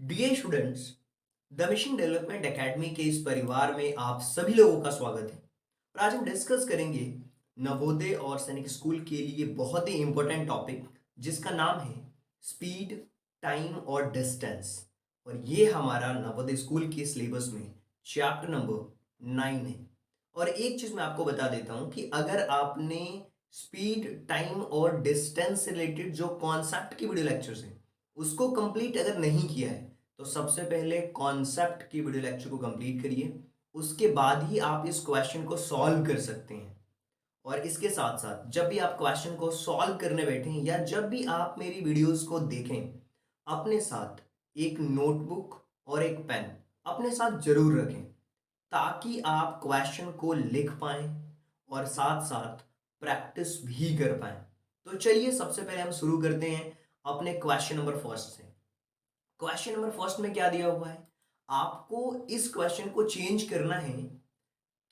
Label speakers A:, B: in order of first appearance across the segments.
A: Dear students, the mission development academy के इस परिवार में आप सभी लोगों का स्वागत है। और आज हम डिस्कस करेंगे नवोदय और सैनिक स्कूल के लिए बहुत ही इंपॉर्टेंट टॉपिक जिसका नाम है स्पीड, टाइम और डिस्टेंस। और ये हमारा नवोदय स्कूल के सिलेबस में चैप्टर नंबर 9 है। और एक चीज मैं आपको बता देता हूं कि अगर आपने स्पीड, टाइम और डिस्टेंस से रिलेटेड जो कॉन्सेप्ट की वीडियो लेक्चर्स हैं उसको कंप्लीट अगर नहीं किया है तो सबसे पहले कॉन्सेप्ट की वीडियो लेक्चर को कंप्लीट करिए। उसके बाद ही आप इस क्वेश्चन को सॉल्व कर सकते हैं। और इसके साथ साथ जब भी आप क्वेश्चन को सॉल्व करने बैठें या जब भी आप मेरी वीडियोस को देखें, अपने साथ एक नोटबुक और एक पेन अपने साथ जरूर रखें ताकि आप क्वेश्चन को लिख पाएं और साथ साथ प्रैक्टिस भी कर पाएं। तो चलिए सबसे पहले हम शुरू करते हैं अपने क्वेश्चन नंबर फर्स्ट से। क्वेश्चन नंबर फर्स्ट में क्या दिया हुआ है? आपको इस क्वेश्चन को चेंज करना है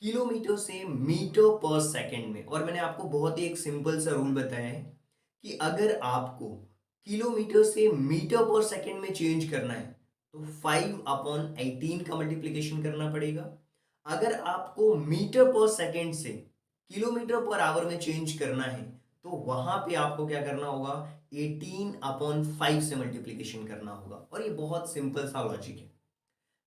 A: किलोमीटर से मीटर पर सेकंड में। और मैंने आपको बहुत ही एक सिंपल सा रूल बताया है कि अगर आपको किलोमीटर से मीटर पर सेकंड में चेंज करना है तो 5/18 का मल्टीप्लिकेशन करना पड़ेगा। अगर आपको मीटर पर सेकंड से किलोमीटर पर आवर में चेंज करना है तो वहां पे आपको क्या करना होगा? 18/5 से मल्टीप्लिकेशन करना होगा। और ये बहुत सिंपल सा लॉजिक है।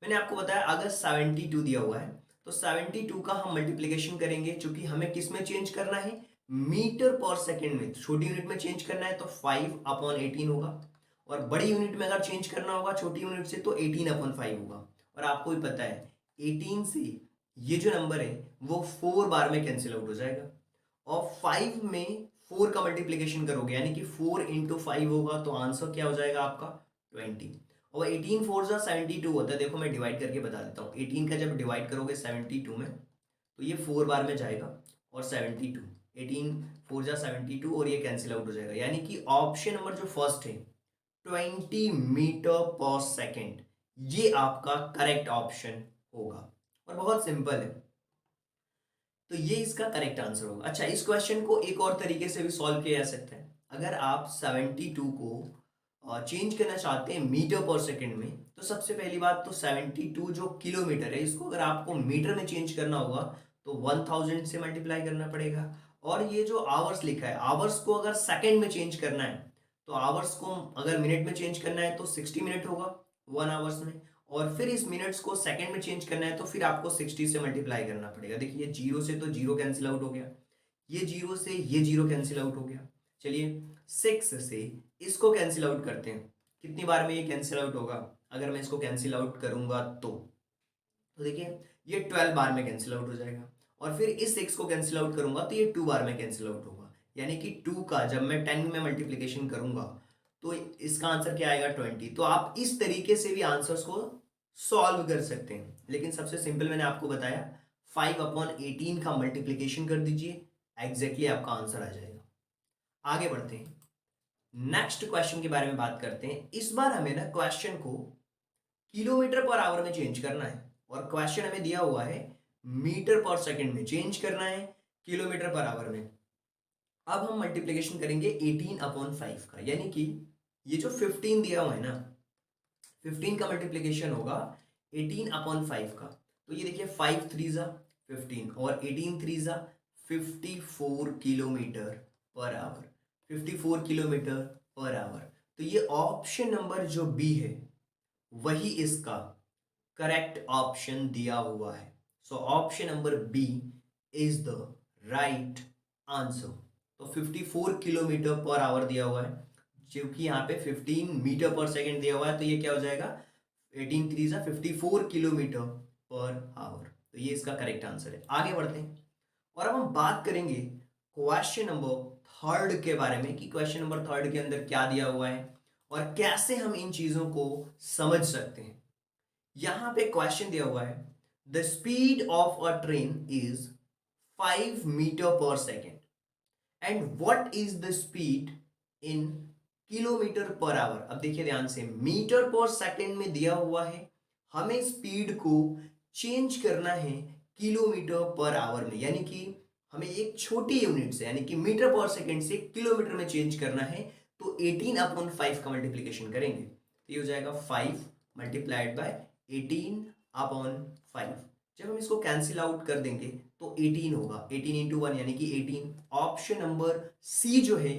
A: मैंने आपको बताया अगर 72 दिया हुआ है तो 72 का हम मल्टीप्लिकेशन करेंगे, चूंकि हमें किस में चेंज करना है? मीटर पर सेकेंड में। छोटी यूनिट में चेंज करना है तो 5/18 होगा। और बड़ी यूनिट में अगर चेंज करना होगा छोटी यूनिट से तो 18/5 होगा। और आपको भी पता है 18 से ये जो नंबर है वो 4 बार में कैंसिल आउट हो जाएगा। और 5 में 4 का मल्टीप्लिकेशन करोगे यानी कि 4 × 5 होगा तो आंसर क्या हो जाएगा आपका? 20। और 18 4 जा 72 होता है। देखो मैं डिवाइड करके बता देता हूँ। 18 का जब डिवाइड करोगे 72 में तो ये 4 बार में जाएगा और 72, 18 4 जा 72 और ये कैंसिल आउट हो जाएगा। यानी कि ऑप्शन नंबर जो फर्स्ट है 20 मीटर पर सेकेंड, ये आपका करेक्ट ऑप्शन होगा। और बहुत सिंपल है, तो ये इसका करेक्ट आंसर होगा। अच्छा, इस क्वेश्चन को एक और तरीके से भी सॉल्व किया जा सकता है। अगर आप 72 को चेंज करना चाहते हैं मीटर पर सेकंड में तो सबसे पहली बात तो 72 जो किलोमीटर है इसको अगर आपको मीटर में चेंज करना होगा तो 1000 से मल्टीप्लाई करना पड़ेगा। और ये जो आवर्स लिखा है, आवर्स को अगर सेकंड में चेंज करना है तो आवर्स को अगर मिनट में चेंज करना है तो 60 मिनट होगा 1 आवर्स में। और फिर इस मिनट्स को सेकंड में चेंज करना है तो फिर आपको 60 से मल्टीप्लाई करना पड़ेगा। देखिए जीरो से तो जीरो कैंसिल आउट हो गया, ये जीरो से ये जीरो कैंसिल आउट हो गया। चलिए 6 से इसको कैंसिल आउट करते हैं। कितनी बार में ये कैंसिल आउट होगा? अगर मैं इसको कैंसिल आउट करूंगा तो देखिए ये 12 बार में कैंसिल आउट हो जाएगा। और फिर इस 6 को कैंसिल आउट करूंगा तो ये 2 बार में कैंसिल आउट होगा। यानी कि 2 का जब मैं 10 में मल्टीप्लीकेशन करूंगा तो इसका आंसर क्या आएगा? 20। तो आप इस तरीके से भी आंसर्स को सॉल्व कर सकते हैं। लेकिन सबसे सिंपल मैंने आपको बताया 5/18 का मल्टीप्लीकेशन कर दीजिए, एग्जैक्टली आपका आंसर आ जाएगा। आगे बढ़ते हैं, नेक्स्ट क्वेश्चन के बारे में बात करते हैं। इस बार हमें ना क्वेश्चन को किलोमीटर पर आवर में चेंज करना है और क्वेश्चन हमें दिया हुआ है मीटर पर सेकंड में चेंज करना है किलोमीटर पर आवर में। अब हम मल्टीप्लिकेशन करेंगे 18/5 का, यानी कि ये जो 15 दिया हुआ है ना, 15 का मल्टीप्लिकेशन होगा 18/5 का। तो ये देखिए 5 3 जा 15 और 18 3 जा 54 किलोमीटर पर आवर, 54 किलोमीटर पर आवर। तो ये ऑप्शन नंबर जो बी है वही इसका करेक्ट ऑप्शन दिया हुआ है। So option number B is the right answer. तो 54 किलोमीटर पर आवर दिया हुआ है, क्योंकि यहाँ पे 15 मीटर पर सेकंड दिया हुआ है तो ये क्या हो जाएगा? 18 3 जा 54 किलोमीटर पर आवर। तो ये इसका करेक्ट आंसर है। आगे बढ़ते हैं और अब हम बात करेंगे क्वेश्चन नंबर थर्ड के बारे में कि क्वेश्चन नंबर थर्ड के अंदर क्या दिया हुआ है और कैसे हम इन चीजों को समझ सकते हैं। यहां पे क्वेश्चन दिया हुआ है the speed of a train is 5 meter पर second and what is the speed in kilometer पर आवर। अब देखिए ध्यान से, मीटर पर सेकेंड में दिया हुआ है, हमें स्पीड को चेंज करना है किलोमीटर पर आवर में। यानी कि हमें एक छोटी यूनिट से यानी कि मीटर पर सेकेंड से किलोमीटर में चेंज करना है तो 18/5 का मल्टीप्लीकेशन करेंगे तो ये हो जाएगा 5 मल्टीप्लाइड बाय 18/5। जब हम इसको कैंसिल आउट कर देंगे तो 18 होगा, 18 इंटू 1 यानी कि 18। ऑप्शन नंबर सी जो है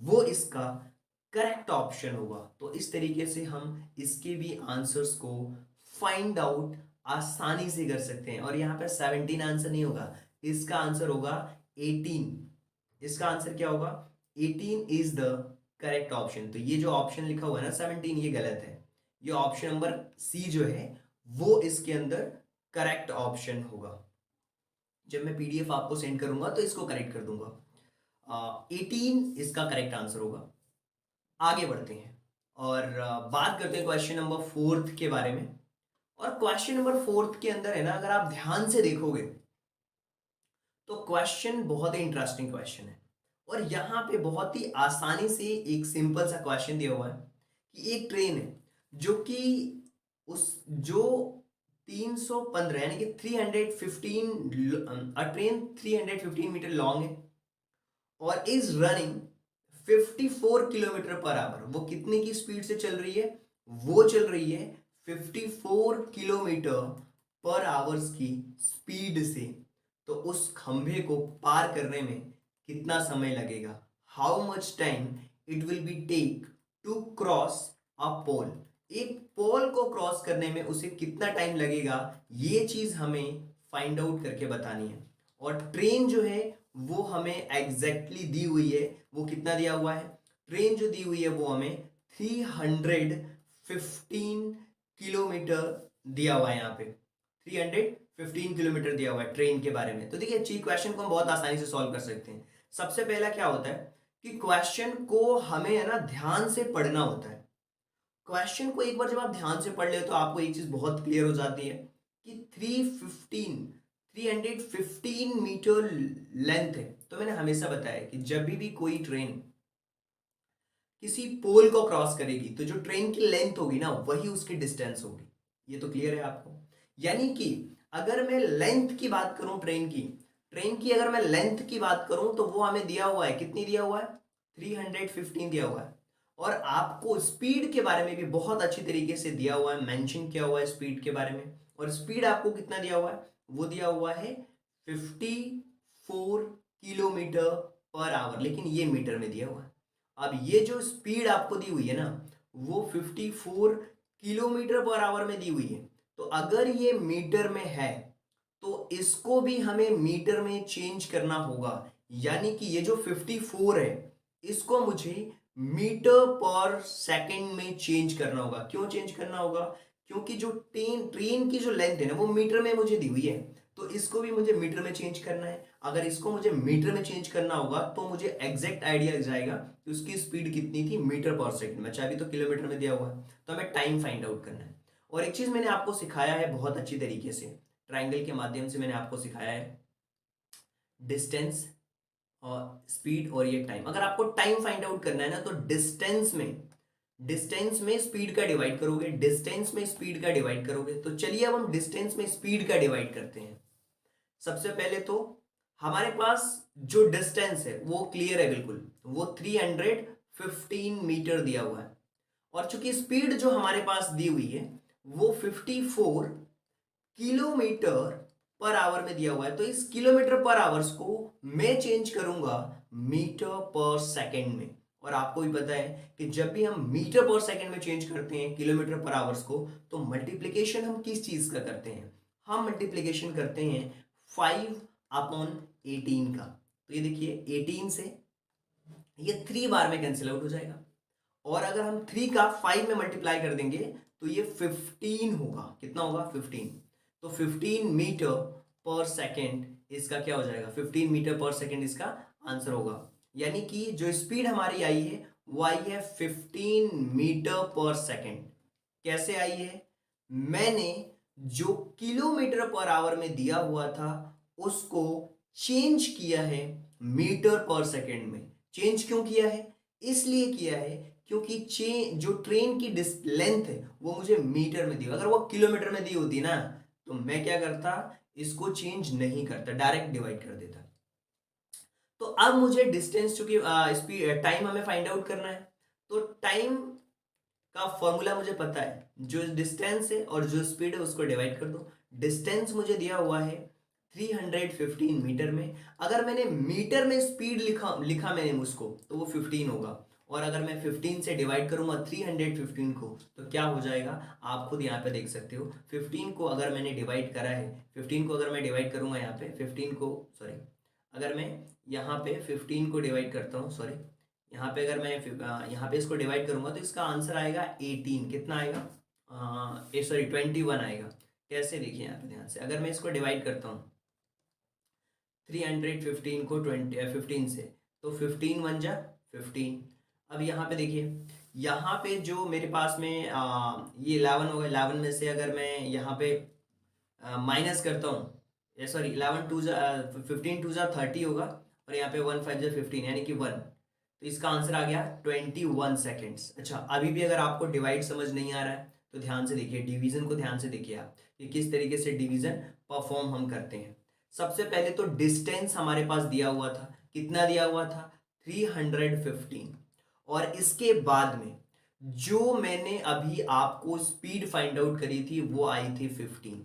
A: वो इसका करेक्ट ऑप्शन होगा। तो इस तरीके से हम इसके भी आंसर्स को फाइंड आउट आसानी से कर सकते हैं। और यहाँ पे 17 आंसर नहीं होगा, इसका आंसर होगा 18। इसका आंसर क्या होगा? 18 इज द करेक्ट ऑप्शन। तो ये जो ऑप्शन लिखा हुआ है ना 17, ये गलत है। ये ऑप्शन नंबर सी जो है वो इसके अंदर करेक्ट ऑप्शन होगा। जब मैं पीडीएफ आपको सेंड करूंगा तो इसको करेक्ट कर दूंगा। 18 इसका करेक्ट आंसर होगा। आगे बढ़ते हैं और बात करते हैं क्वेश्चन नंबर 4 के बारे में। और क्वेश्चन नंबर 4 के अंदर है ना, अगर आप ध्यान से देखोगे तो क्वेश्चन बहुत ही इंटरेस्टिंग क्वेश्चन है। और यहाँ पे बहुत ही आसानी से एक सिंपल सा क्वेश्चन दिया हुआ है कि एक ट्रेन है जो कि उस जो 315 यानी कि 315 ट्रेन 315 मीटर लॉन्ग है और इज रनिंग 54 किलोमीटर पर आवर। वो कितने की स्पीड से चल रही है? वो चल रही है 54 किलोमीटर पर आवर्स की स्पीड से। तो उस खंभे को पार करने में कितना समय लगेगा? How much time it will be take to cross a pole. एक पोल को क्रॉस करने में उसे कितना टाइम लगेगा, ये चीज हमें फाइंड आउट करके बतानी है। और ट्रेन जो है वो हमें एग्जैक्टली दी हुई है। वो कितना दिया हुआ है? ट्रेन जो दी हुई है वो हमें 315 किलोमीटर दिया हुआ है। यहाँ पे 315 किलोमीटर दिया हुआ है ट्रेन के बारे में। तो देखिए अच्छी क्वेश्चन को हम बहुत आसानी से सॉल्व कर सकते हैं। सबसे पहला क्या होता है कि क्वेश्चन को हमें है ना ध्यान से पढ़ना होता है। क्वेश्चन को एक बार जब आप ध्यान से पढ़ ले तो आपको एक चीज बहुत क्लियर हो जाती है कि 315 मीटर लेंथ है। तो मैंने हमेशा बताया कि जब भी कोई ट्रेन किसी पोल को क्रॉस करेगी तो जो ट्रेन की लेंथ होगी ना वही उसकी डिस्टेंस होगी। ये तो क्लियर है आपको? यानी कि अगर मैं लेंथ की बात करूं ट्रेन की अगर मैं लेंथ की बात करूं तो वो हमें दिया हुआ है, कितनी दिया हुआ है? 315 दिया हुआ है। और आपको स्पीड के बारे में भी बहुत अच्छी तरीके से दिया हुआ है, मेंशन किया हुआ है स्पीड के बारे में। और स्पीड आपको कितना दिया हुआ है? वो दिया हुआ है 54 किलोमीटर पर आवर, लेकिन ये मीटर में दिया हुआ है। अब ये जो स्पीड आपको दी हुई है ना वो 54 किलोमीटर पर आवर में दी हुई है। तो अगर ये मीटर में है तो इसको भी हमें मीटर में चेंज करना होगा। यानी कि ये जो 54 है इसको मुझे मीटर पर सेकंड में चेंज करना होगा। क्यों चेंज करना होगा? क्योंकि जो ट्रेन की जो लेंथ है ना वो मीटर में मुझे दी हुई है, तो इसको भी मुझे मीटर में चेंज करना है। अगर इसको मुझे मीटर में चेंज करना होगा तो मुझे एग्जैक्ट आइडिया लग जाएगा कि उसकी स्पीड कितनी थी मीटर पर सेकंड में, चाहे अभी तो किलोमीटर में दिया हुआ है। तो हमें टाइम फाइंड आउट करना है। और एक चीज मैंने आपको सिखाया है बहुत अच्छी तरीके से, ट्राइंगल के माध्यम से मैंने आपको सिखाया है डिस्टेंस और स्पीड और ये टाइम। अगर आपको टाइम फाइंड आउट करना है ना तो डिस्टेंस में स्पीड का डिवाइड करोगे, डिस्टेंस में स्पीड का डिवाइड करोगे। तो चलिए अब हम डिस्टेंस में स्पीड का डिवाइड करते हैं। सबसे पहले तो हमारे पास जो डिस्टेंस है वो क्लियर है बिल्कुल, वो 315 मीटर दिया हुआ है। और चूंकि स्पीड जो हमारे पास दी हुई है वो 54 किलोमीटर पर आवर में दिया हुआ है, तो इस किलोमीटर पर आवर्स को मैं चेंज करूंगा मीटर पर सेकंड में। और आपको भी पता है कि जब भी हम मीटर पर सेकंड में चेंज करते हैं किलोमीटर पर आवर्स को तो मल्टीप्लिकेशन हम किस चीज का करते हैं? हम मल्टीप्लिकेशन करते हैं 5/18 का। तो ये देखिए 18 से ये 3 बार में कैंसिल आउट हो जाएगा। और अगर हम 3 का 5 में मल्टीप्लाई कर देंगे तो ये 15 होगा। कितना होगा? 15। तो 15 मीटर पर सेकेंड इसका क्या हो जाएगा? 15 मीटर पर सेकेंड इसका आंसर होगा। यानी कि जो स्पीड हमारी आई है वो आई है 15 मीटर पर सेकेंड। कैसे आई है? मैंने जो किलोमीटर पर आवर में दिया हुआ था उसको चेंज किया है मीटर पर सेकेंड में। चेंज क्यों किया है? इसलिए किया है क्योंकि जो ट्रेन की लेंथ है वो मुझे मीटर में दी। अगर वो किलोमीटर में दी होती ना तो मैं क्या करता, इसको चेंज नहीं करता, डायरेक्ट डिवाइड कर देता। तो अब मुझे डिस्टेंस चूंकि स्पीड टाइम हमें फाइंड आउट करना है, तो टाइम का फॉर्मूला मुझे पता है, जो डिस्टेंस है और जो स्पीड है उसको डिवाइड कर दो। डिस्टेंस मुझे दिया हुआ है 315 मीटर में। अगर मैंने मीटर में स्पीड लिखा लिखा मैंने उसको, तो वो 15 होगा। और अगर मैं 15 से डिवाइड करूंगा 315 को, तो क्या हो जाएगा आप खुद यहाँ पे देख सकते हो। 15 को अगर मैंने डिवाइड करा है, 15 को अगर मैं डिवाइड करूंगा यहाँ पे 15 को, सॉरी, अगर मैं यहाँ पे 15 को डिवाइड करता हूँ, सॉरी, यहाँ पे अगर मैं यहाँ पे इसको डिवाइड करूंगा तो इसका आंसर आएगा 18। कितना आएगा? सॉरी 21 आएगा। कैसे? देखिए यहाँ पे ध्यान से, अगर मैं इसको डिवाइड करता हूँ 315 को 15 से, तो 15 वन जा 15। अब यहाँ पे देखिए, यहाँ पे जो मेरे पास में ये 11 होगा, 11 में से अगर मैं यहाँ पे माइनस करता हूँ, सॉरी 11 टू जा 15 टू जा 30 होगा, और यहाँ पे 1 5 जा 15 यानी कि 1। तो इसका आंसर आ गया 21 सेकेंड्स। अच्छा, अभी भी अगर आपको डिवाइड समझ नहीं आ रहा है तो ध्यान से देखिए, डिवीजन को ध्यान से देखिए आप कि किस तरीके से डिवीजन परफॉर्म हम करते हैं। सबसे पहले तो डिस्टेंस हमारे पास दिया हुआ था, कितना दिया हुआ था? 315। और इसके बाद में जो मैंने अभी आपको स्पीड फाइंड आउट करी थी वो आई थी 15।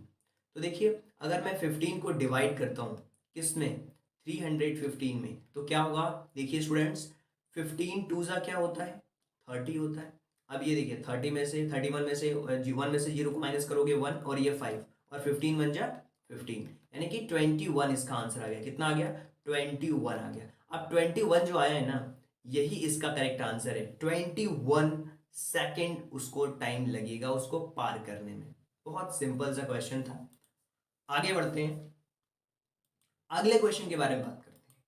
A: तो देखिए, अगर मैं 15 को डिवाइड करता हूं किस में? 315 में, तो क्या होगा? देखिए स्टूडेंट्स, 15 टू जा क्या होता है? 30 होता है। अब ये देखिए, 30 में से 31 में से 1 में से 0 को माइनस करोगे 1, और ये 5, और 15 बन जा 15, यानी कि 21 इसका आंसर आ गया। कितना आ गया? 21 आ गया। अब 21 जो आया है ना, यही इसका करेक्ट आंसर है। 21 सेकेंड उसको टाइम लगेगा उसको पार करने में। बहुत सिंपल सा क्वेश्चन था। आगे बढ़ते हैं, अगले क्वेश्चन के बारे में बात करते हैं,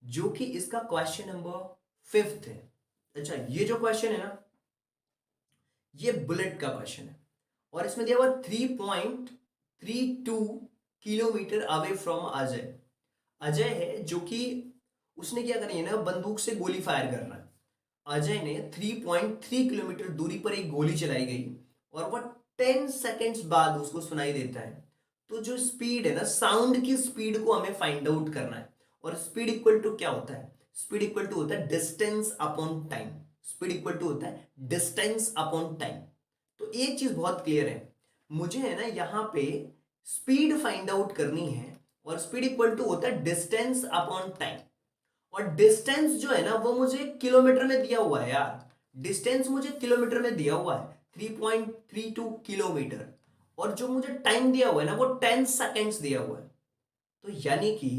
A: जो कि इसका क्वेश्चन नंबर 5 है। अच्छा, ये जो क्वेश्चन है ना, ये बुलेट का क्वेश्चन है, और इसमें दिया हुआ 3.32 kilometre away from Ajay. Ajay है जो कि उसने क्या करी है ना, बंदूक से गोली फायर कर रहा है। अजय ने 3.3 किलोमीटर दूरी पर एक गोली चलाई गई, और वह 10 सेकेंड्स बाद उसको सुनाई देता है। तो जो स्पीड है ना, साउंड की स्पीड को हमें फाइंड आउट करना है। और स्पीड इक्वल टू क्या होता है? स्पीड इक्वल टू होता है distance upon time. Speed equal to होता है डिस्टेंस अपॉन टाइम। तो एक चीज बहुत क्लियर है, मुझे है ना यहाँ पे स्पीड फाइंड आउट करनी है, और स्पीड इक्वल टू होता है डिस्टेंस अपॉन टाइम। और डिस्टेंस जो है ना, वो मुझे किलोमीटर में दिया हुआ है यार। डिस्टेंस मुझे किलोमीटर में दिया हुआ है 3.32 किलोमीटर, और जो मुझे टाइम दिया हुआ है ना, वो 10 सेकेंड्स दिया हुआ है। तो यानी कि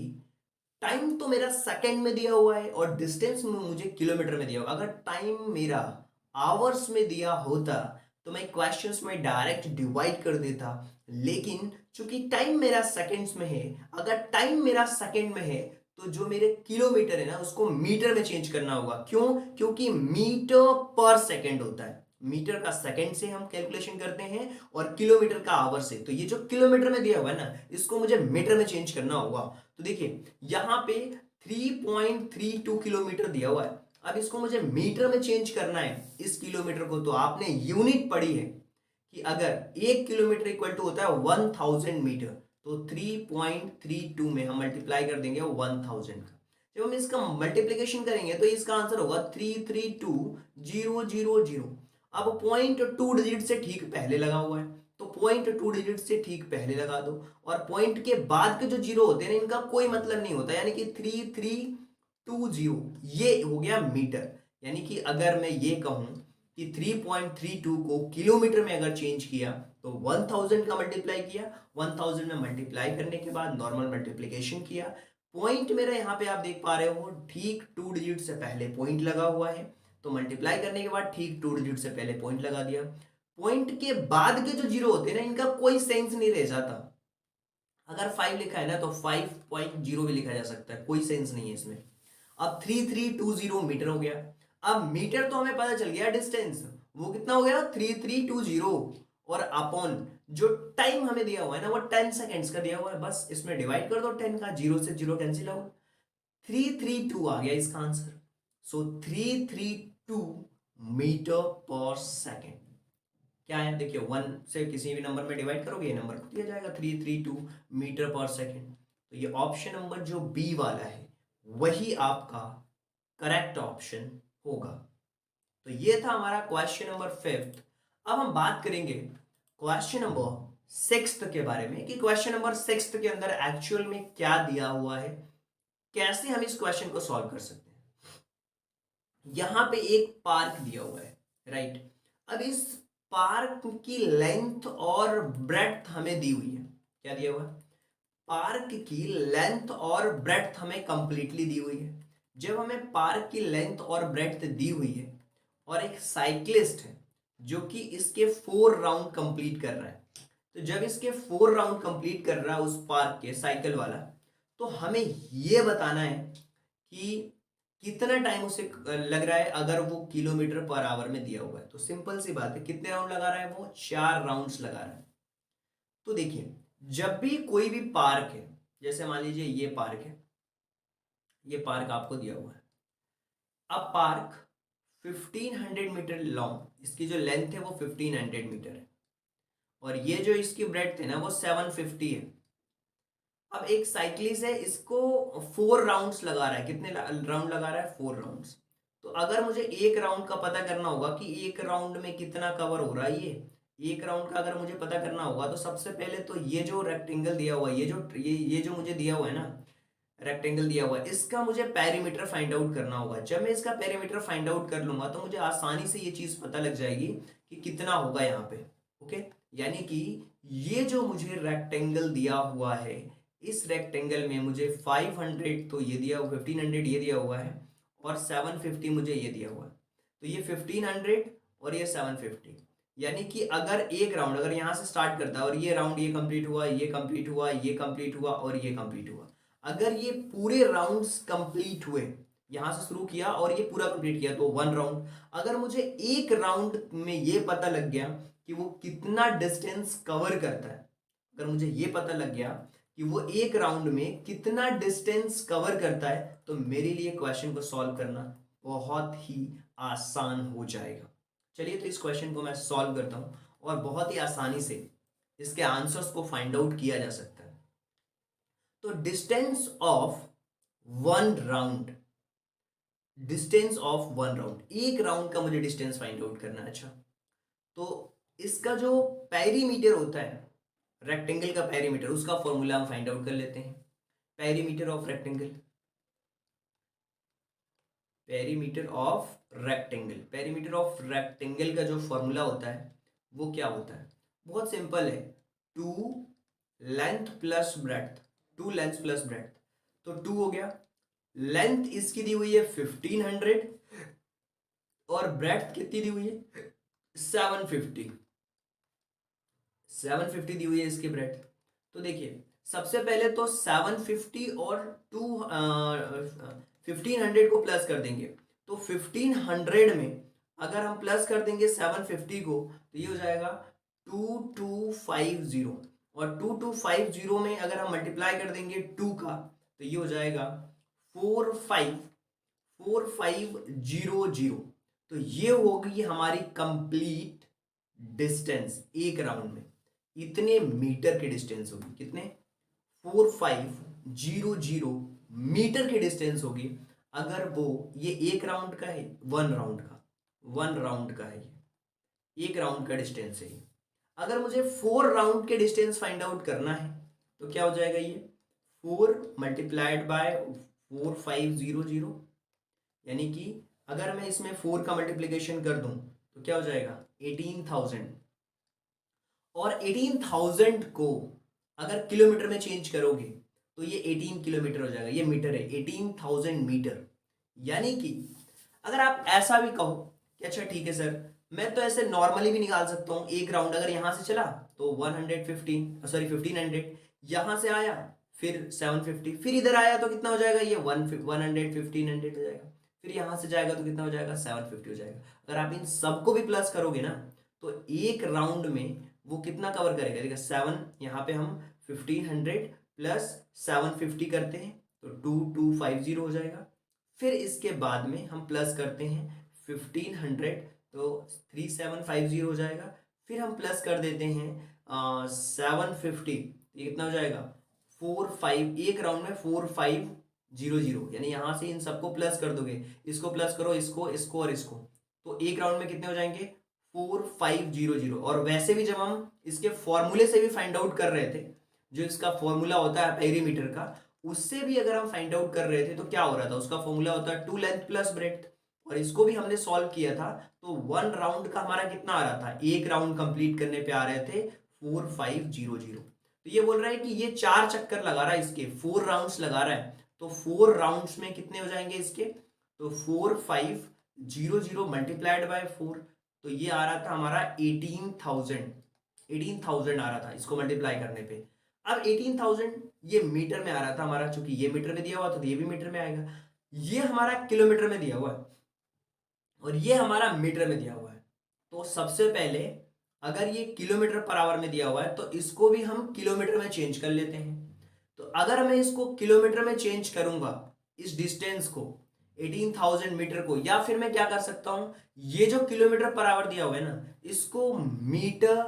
A: टाइम तो मेरा सेकंड में दिया हुआ है, और डिस्टेंस में मुझे किलोमीटर में दिया हुआ। अगर टाइम मेरा आवर्स में दिया होता तो मैं क्वेश्चंस में डायरेक्ट डिवाइड कर देता, लेकिन चूंकि टाइम मेरा सेकंड्स में है, अगर टाइम मेरा सेकंड में है, तो जो मेरे किलोमीटर है ना, उसको मीटर में चेंज करना होगा। क्यों? क्योंकि मीटर पर सेकंड होता है। मीटर का सेकंड से हम कैलकुलेशन करते हैं, और किलोमीटर का आवर से। तो ये जो किलोमीटर में दिया हुआ है ना, इसको मुझे मीटर में चेंज करना होगा। तो देखिए, यहां पे 3.32 किलोमीटर दिया हुआ है। अब इसको मुझे मीटर में चेंज करना है, इस किलोमीटर को। तो आपने यूनिट पढ़ी है कि अगर 1 किलोमीटर इक्वल टू होता है 1000 मीटर, तो 3.32 में हम मल्टीप्लाई कर देंगे 1000 का। जब हम इसका मल्टीप्लीकेशन करेंगे तो इसका आंसर होगा 332000। अब पॉइंट 2 डिजिट से ठीक पहले लगा हुआ है, तो पॉइंट 2 डिजिट से ठीक पहले लगा दो। और पॉइंट के बाद के जो जीरो होते हैं ना, इनका कोई मतलब नहीं होता, यानी कि 3320 ये हो गया मीटर। यानी कि अगर मैं ये कहूं कि 3.32 को किलोमीटर में अगर चेंज किया, तो 1000 का मल्टीप्लाई किया, 1000 में मल्टीप्लाई करने के बाद नॉर्मल मल्टीप्लीकेशन किया। पॉइंट मेरा यहाँ पे आप देख पा रहे हो, ठीक 2 डिजिट से पहले पॉइंट लगा हुआ है, तो मल्टीप्लाई करने के बाद ठीक 2 डिजिट से पहले पॉइंट लगा दिया। पॉइंट के बाद के जो जीरो होते हैं ना, इनका कोई सेंस नहीं रह जाता। अगर 5 लिखा है ना, तो 5.0 भी लिखा जा सकता है, कोई सेंस नहीं है इसमें। अब 3320 मीटर हो गया। अब मीटर तो हमें पता चल गया, डिस्टेंस वो कितना हो गया? 3320। और अपॉन जो टाइम हमें दिया हुआ है ना, वो 10 सेकेंड्स का दिया हुआ है। बस इसमें डिवाइड कर दो 10 का, जीरो से जीरो कैंसिल आउट, 332 आ गया इसका आंसर। सो 332 मीटर पर सेकेंड। क्या है? देखिए, 1 से किसी भी नंबर में डिवाइड करोगे, ये नंबर खुद ही आ जाएगा 332 मीटर पर सेकेंड। तो ये ऑप्शन नंबर जो बी वाला है, वही आपका करेक्ट ऑप्शन होगा। तो ये था हमारा क्वेश्चन नंबर 5। अब हम बात करेंगे क्वेश्चन नंबर 6 के बारे में कि क्वेश्चन नंबर 6 के अंदर एक्चुअल में क्या दिया हुआ है, कैसे हम इस क्वेश्चन को सॉल्व कर सकते हैं। यहां पे एक पार्क दिया हुआ है, राइट। अब इस पार्क की लेंथ और ब्रेड्थ हमें दी हुई है। क्या दिया हुआ है? पार्क की लेंथ और ब्रेड्थ हमें कंप्लीटली दी हुई है। जब हमें पार्क की लेंथ और ब्रेड्थ दी हुई है और एक साइक्लिस्ट है जो कि इसके 4 राउंड कंप्लीट कर रहा है, तो जब इसके 4 राउंड कंप्लीट कर रहा है उस पार्क के साइकिल वाला, तो हमें यह बताना है कि कितना टाइम उसे लग रहा है अगर वो किलोमीटर पर आवर में दिया हुआ है। तो सिंपल सी बात है, कितने राउंड लगा रहा है वो? 4 राउंड्स लगा रहा है। तो देखिए, जब भी कोई भी पार्क है, जैसे मान लीजिए ये पार्क है, ये पार्क आपको दिया हुआ है। अब पार्क 1500 मीटर लॉन्ग, इसकी जो लेंथ है वो 1500 मीटर है और ये जो इसकी ब्रेड्थ है ना वो 750 है। अब एक साइक्लिस्ट है, इसको 4 राउंड्स लगा रहा है। कितने राउंड लगा रहा है? 4 राउंड्स। तो अगर मुझे एक राउंड का पता करना होगा कि एक राउंड में कितना कवर हो रहा है, ये एक राउंड का अगर मुझे पता करना होगा, तो सबसे पहले तो ये जो रेक्टेंगल दिया हुआ है, ये जो मुझे दिया हुआ है ना, रेक्टेंगल दिया हुआ है, इसका मुझे पेरीमीटर फाइंड आउट करना होगा। जब मैं इसका पेरीमीटर फाइंड आउट कर लूंगा तो मुझे आसानी से ये चीज पता लग जाएगी कि कितना होगा यहाँ पे। ओके, यानी कि ये जो मुझे रेक्टेंगल दिया हुआ है, इस रेक्टेंगल में मुझे 500 तो ये दिया हुआ, 1500 ये दिया हुआ है और 750 मुझे ये दिया हुआ है। तो ये 1500 और ये 750, यानी कि अगर एक राउंड अगर यहाँ से स्टार्ट करता है और ये राउंड ये कंप्लीट हुआ, ये कंप्लीट हुआ, ये कंप्लीट हुआ और ये कंप्लीट हुआ, अगर ये पूरे राउंड्स कंप्लीट हुए, यहां से शुरू किया और ये पूरा कंप्लीट किया, तो 1 राउंड। अगर मुझे एक राउंड में ये पता लग गया कि वो कितना डिस्टेंस कवर करता है, अगर मुझे ये पता लग गया कि वो एक राउंड में कितना डिस्टेंस कवर करता है, तो मेरे लिए क्वेश्चन को सॉल्व करना बहुत ही आसान हो जाएगा। चलिए, तो इस क्वेश्चन को मैं सॉल्व करता हूं और बहुत ही आसानी से इसके आंसर्स को फाइंड आउट किया जा सकता है। तो distance of 1 round, distance of 1 round, एक राउंड का मुझे डिस्टेंस फाइंड आउट करना है। अच्छा, तो इसका जो पेरीमीटर होता है, रेक्टेंगल का पेरीमीटर, उसका फॉर्मूला हम फाइंड आउट कर लेते हैं। Perimeter of rectangle, perimeter of rectangle, perimeter of rectangle का जो फॉर्मूला होता है वो क्या होता है? बहुत सिंपल है, 2 length plus breadth, 2 length plus breadth. तो 2 हो गया, लेंथ इसकी दी हुई है 1500 और ब्रेड्थ कितनी दी हुई है? 750, 750 दी हुई है इसकी ब्रेड्थ। तो देखिए, सबसे पहले तो 750 और 1500 को प्लस कर देंगे, तो 1500 में अगर हम प्लस कर देंगे 750 को, तो ये हो जाएगा 2250 और 2250 में अगर हम मल्टीप्लाई कर देंगे 2 का, तो ये हो जाएगा 4500। तो ये होगी हमारी कंप्लीट डिस्टेंस एक राउंड में, इतने मीटर की डिस्टेंस होगी। कितने? 4500 मीटर की डिस्टेंस होगी अगर वो, ये एक राउंड का है, 1 राउंड का, 1 राउंड का है, ये एक राउंड का डिस्टेंस है। अगर मुझे 4 राउंड के डिस्टेंस फाइंड आउट करना है, तो क्या हो जाएगा? ये 4 मल्टीप्लाइड बाय 4500, यानी कि अगर मैं इसमें 4 का मल्टीप्लिकेशन कर दूं तो क्या हो जाएगा? 18,000। और 18,000 को अगर किलोमीटर में चेंज करोगे तो ये 18 किलोमीटर हो जाएगा। ये मीटर है, 18,000 मीटर। यानी कि अगर आप ऐसा भी कहो कि अच्छा ठीक है सर, मैं तो ऐसे नॉर्मली भी निकाल सकता हूं, एक राउंड अगर यहां से चला तो 1500, यहां से आया फिर 750, फिर इधर आया तो कितना हो जाएगा? ये 100, 1500 हो जाएगा, फिर यहां से जाएगा तो कितना हो जाएगा? 750 हो जाएगा। अगर आप इन सबको भी प्लस करोगे ना, तो एक राउंड में वो कितना कवर करेगा? देखिए 7, यहाँ पे हम 1500 प्लस 750 करते हैं तो 2250 हो जाएगा। फिर इसके बाद में हम प्लस करते हैं 1500 तो 3750 हो जाएगा। फिर हम प्लस कर देते हैं 750, ये कितना हो जाएगा? 45, एक राउंड में 4500, यानी यहाँ से इन सबको प्लस कर दोगे, इसको प्लस करो, इसको, इसको और इसको, तो एक राउंड में कितने हो जाएंगे 4500। और वैसे भी जब हम इसके फॉर्मूले से भी फाइंड आउट कर रहे थे, जो इसका फॉर्मूला होता है पेरीमीटर का, उससे भी अगर हम फाइंड आउट कर रहे थे तो क्या हो रहा था, उसका फॉर्मूला होता है 2 लेंथ प्लस ब्रेड्थ। और इसको भी हमने सॉल्व किया था, तो 1 राउंड का हमारा कितना आ रहा था, एक राउंड कंप्लीट करने पे आ रहे थे 4500। तो ये बोल रहा है कि ये 4 चक्कर लगा रहा है, इसके 4 राउंड्स लगा रहा है, तो 4 राउंड्स में कितने हो जाएंगे इसके, तो 4500 मल्टीप्लाइड बाय 4, तो ये आ रहा था हमारा 18,000 आ रहा था इसको मल्टीप्लाई करने पे। अब 18,000 ये मीटर में आ रहा था हमारा, चूंकि ये मीटर में दिया हुआ था तो ये भी मीटर में आएगा। ये हमारा किलोमीटर में दिया हुआ है और ये हमारा मीटर में दिया हुआ है। तो सबसे पहले अगर ये किलोमीटर पर आवर में दिया हुआ है तो इसको भी हम किलोमीटर में चेंज कर लेते हैं। तो अगर मैं इसको किलोमीटर में चेंज करूंगा, इस डिस्टेंस को 18,000 मीटर को, या फिर मैं क्या कर सकता हूं, ये जो किलोमीटर पर आवर दिया हुआ है ना, इसको मीटर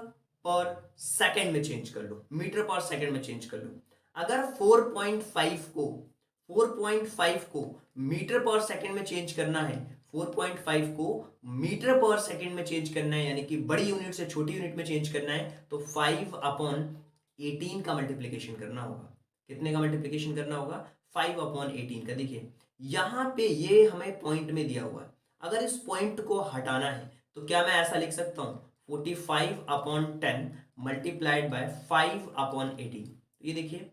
A: पर सेकंड में चेंज कर लो, मीटर पर सेकंड में चेंज कर लो। अगर 4.5 को मीटर पर सेकंड में चेंज करना है, 4.5 को मीटर पर सेकंड में चेंज करना है, यानी कि बड़ी यूनिट से छोटी यूनिट में चेंज करना है, तो 5/18 का मल्टीप्लीकेशन करना होगा। कितने का मल्टीप्लीकेशन करना होगा, 5/18 का। देखिए यहां पे ये हमें पॉइंट में दिया हुआ है, अगर इस पॉइंट को हटाना है तो क्या मैं ऐसा लिख सकता हूं, 45/10 मल्टीप्लाइड बाय 5/18। ये देखिए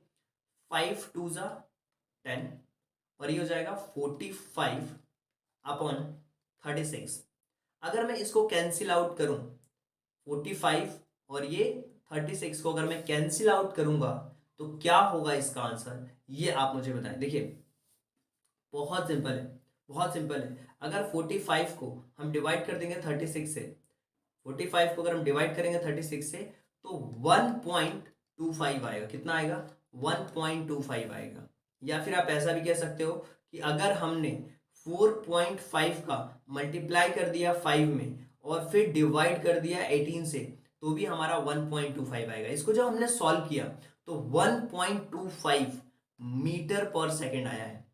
A: 5 2 जा 10 और ये हो जाएगा 45/36। अगर मैं इसको कैंसिल आउट करूं, 45 और ये 36 को अगर मैं कैंसिल आउट करूंगा तो क्या होगा इसका आंसर, ये आप मुझे बताएं। देखिए बहुत सिंपल है, बहुत सिंपल है। अगर 45 को हम डिवाइड कर देंगे 36 से, 45 को अगर हम डिवाइड करेंगे 36 से, तो 1.25 आएगा। कितना आएगा, 1.25 आएगा। या फिर आप ऐसा भी कह सकते हो कि अगर हमने 4.5 का मल्टीप्लाई कर दिया 5 में और फिर डिवाइड कर दिया 18 से, तो भी हमारा 1.25 आएगा। इसको जब हमने सॉल्व किया तो 1.25 मीटर पर सेकेंड आया है।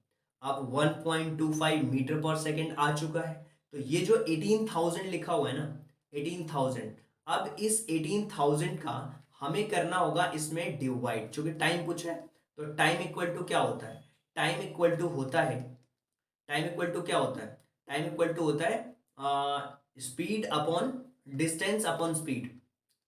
A: अब 1.25 मीटर पर सेकेंड आ चुका है, तो ये जो 18,000 लिखा हुआ है ना, 18,000, अब इस 18,000 का हमें करना होगा इसमें डिवाइड, क्योंकि टाइम पूछा है। तो टाइम इक्वल टू क्या होता है, टाइम इक्वल टू होता है, टाइम इक्वल टू क्या होता है, टाइम इक्वल टू होता है speed upon distance upon speed,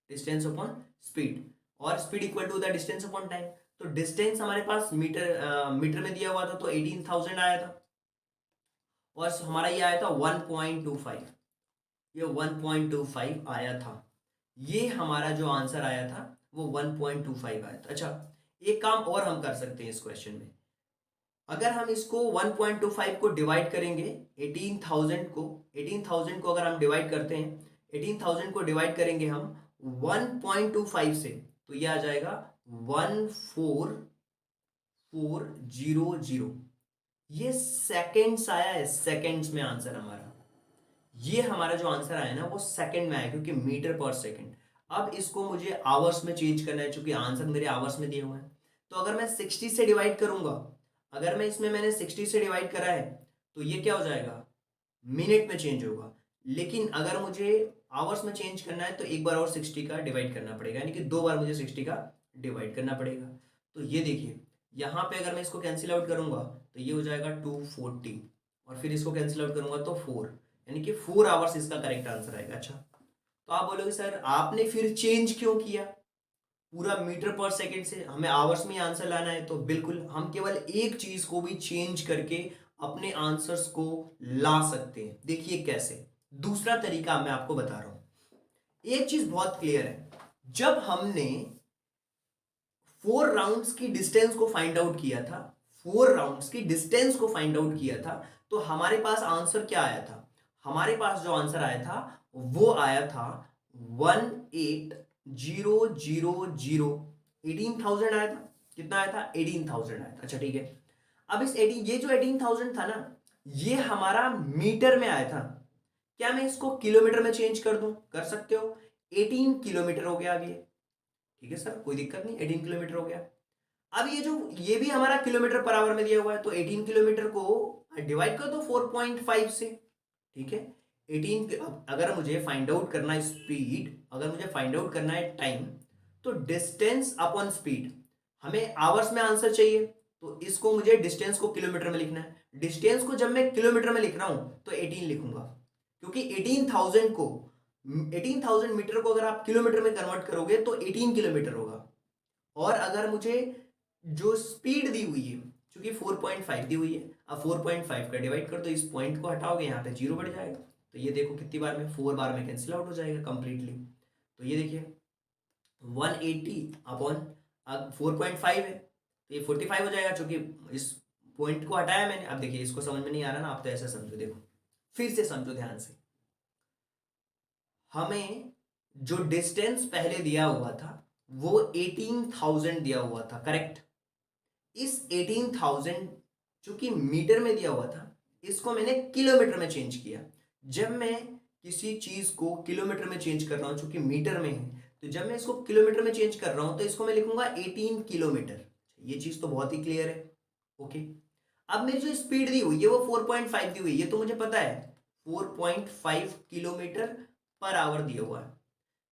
A: distance upon speed, और स्पीड इक्वल टू होता है डिस्टेंस अपॉन टाइम। तो डिस्टेंस हमारे पास मीटर में दिया हुआ था, तो 18,000 आया था, और हमारा ये आया था 1.25, ये 1.25 आया था। ये हमारा जो आंसर आया था वो 1.25 आया था। अच्छा, एक काम और हम कर सकते हैं इस क्वेश्चन में। अगर हम इसको 1.25 को डिवाइड करेंगे 18,000 को अगर हम डिवाइड करते हैं, 18,000 को डिवाइड करेंगे हम 1.25 से, तो ये आ जाएगा 14400। ये सेकेंड्स आया है, सेकेंड्स में आंसर हमारा, ये हमारा जो आंसर आया ना वो सेकंड में आया, क्योंकि मीटर पर सेकंड। अब इसको मुझे आवर्स में चेंज करना है, क्योंकि आंसर मेरे आवर्स में दिए हुए हैं। तो अगर मैं 60 से डिवाइड करूंगा, अगर मैं इसमें मैंने 60 से डिवाइड करा है, तो ये क्या हो जाएगा, मिनट में चेंज होगा। लेकिन अगर मुझे आवर्स में चेंज करना है तो एक बार और 60 का डिवाइड करना पड़ेगा, यानी कि 2 बार मुझे 60 का डिवाइड करना पड़ेगा। तो ये देखिए यहाँ पे अगर मैं इसको कैंसिल आउट करूंगा तो ये हो जाएगा 240, और फिर इसको कैंसिल आउट करूंगा तो 4, यानी कि 4 आवर्स इसका करेक्ट आंसर आएगा। अच्छा, तो आप बोलोगे सर आपने फिर चेंज क्यों किया, पूरा मीटर पर सेकंड से हमें आवर्स में आंसर लाना है। तो बिल्कुल हम केवल एक चीज को भी चेंज करके अपने आंसर्स को ला सकते हैं। देखिए कैसे, दूसरा तरीका मैं आपको बता रहा हूं। एक चीज बहुत क्लियर है, जब हमने 4 राउंड्स की डिस्टेंस को फाइंड आउट किया था, 4 राउंड्स की डिस्टेंस को फाइंड आउट किया था, तो हमारे पास आंसर क्या आया था, हमारे पास जो आंसर आया था वो आया था 18,000, 18,000 आया था। कितना आया था, 18,000 आया था। अच्छा ठीक है, अब इस 18, ये जो 18,000 था ना, ये हमारा मीटर में आया था। क्या मैं इसको किलोमीटर में चेंज कर दूं, कर सकते हो, 18 किलोमीटर हो गया अब ये। ठीक है सर, कोई दिक्कत नहीं, 18 किलोमीटर हो गया। अब ये भी हमारा किलोमीटर पर आवर में दिया हुआ है, तो 18 किलोमीटर को डिवाइड कर दो 4.5 से। ठीक है, 18, अगर मुझे फाइंड आउट करना है स्पीड, अगर मुझे फाइंड आउट करना है टाइम, तो डिस्टेंस अपॉन स्पीड, हमें आवर्स में आंसर चाहिए, तो इसको मुझे डिस्टेंस को किलोमीटर में लिखना है। डिस्टेंस को जब मैं किलोमीटर में लिख रहा हूं तो 18 लिखूंगा, क्योंकि 18,000 मीटर को अगर आप किलोमीटर में कन्वर्ट करोगे तो 18 किलोमीटर होगा। और अगर मुझे जो स्पीड दी हुई है, क्योंकि 4.5 दी हुई है, अब 4.5 का डिवाइड कर दो, इस पॉइंट को हटाओगे यहाँ पे जीरो बढ़ जाएगा, तो ये देखो कितनी बार में 4 बार में कैंसिल आउट हो जाएगा कंप्लीटली। तो ये देखिए 180 अपॉन 4.5 है, तो ये 45 हो जाएगा, क्योंकि इस पॉइंट को हटाया मैंने। अब देखिए इसको समझ में नहीं आ रहा ना, आप तो ऐसा समझो, देखो फिर से समझो ध्यान से। हमें जो डिस्टेंस पहले दिया हुआ था वो 18,000 दिया हुआ था, करेक्ट। इस 18,000 जो कि मीटर में दिया हुआ था, इसको मैंने किलोमीटर में चेंज किया। जब मैं किसी चीज को किलोमीटर में चेंज कर रहा हूं, चूंकि मीटर में है, तो जब मैं इसको किलोमीटर में चेंज कर रहा हूं तो इसको मैं लिखूंगा 18 किलोमीटर। ये चीज तो बहुत ही क्लियर है, ओके। अब मेरी जो स्पीड दी हुई है वो 4.5 दी हुई है, ये तो मुझे पता है, 4.5 किलोमीटर पर आवर दिया हुआ है।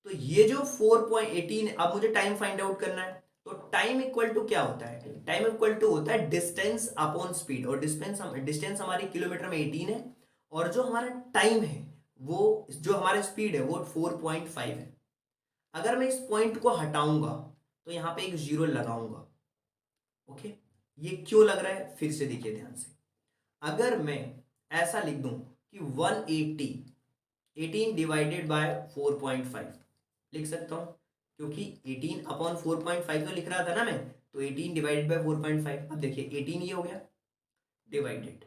A: तो ये जो 4.18, अब मुझे टाइम फाइंड आउट करना है, तो टाइम इक्वल टू क्या होता है? टाइम इक्वल टू होता है डिस्टेंस अपॉन स्पीड, और डिस्टेंस हमारी किलोमीटर में 18 है, और जो हमारा टाइम है वो, जो हमारा स्पीड है वो 4.5 है। अगर मैं इस पॉइंट को हटाऊंगा तो यहां पे एक जीरो लगाऊंगा, ओके। ये क्यों लग रहा है फिर से देखिए ध्यान से। अगर मैं ऐसा लिख दूं कि 180, 18 डिवाइडेड बाय 4.5 लिख सकता हूं, क्योंकि 18 अपॉन 4.5 तो लिख रहा था ना मैं, तो 18 डिवाइडेड बाय 4.5, अब देखिए 18 ये हो गया, डिवाइडेड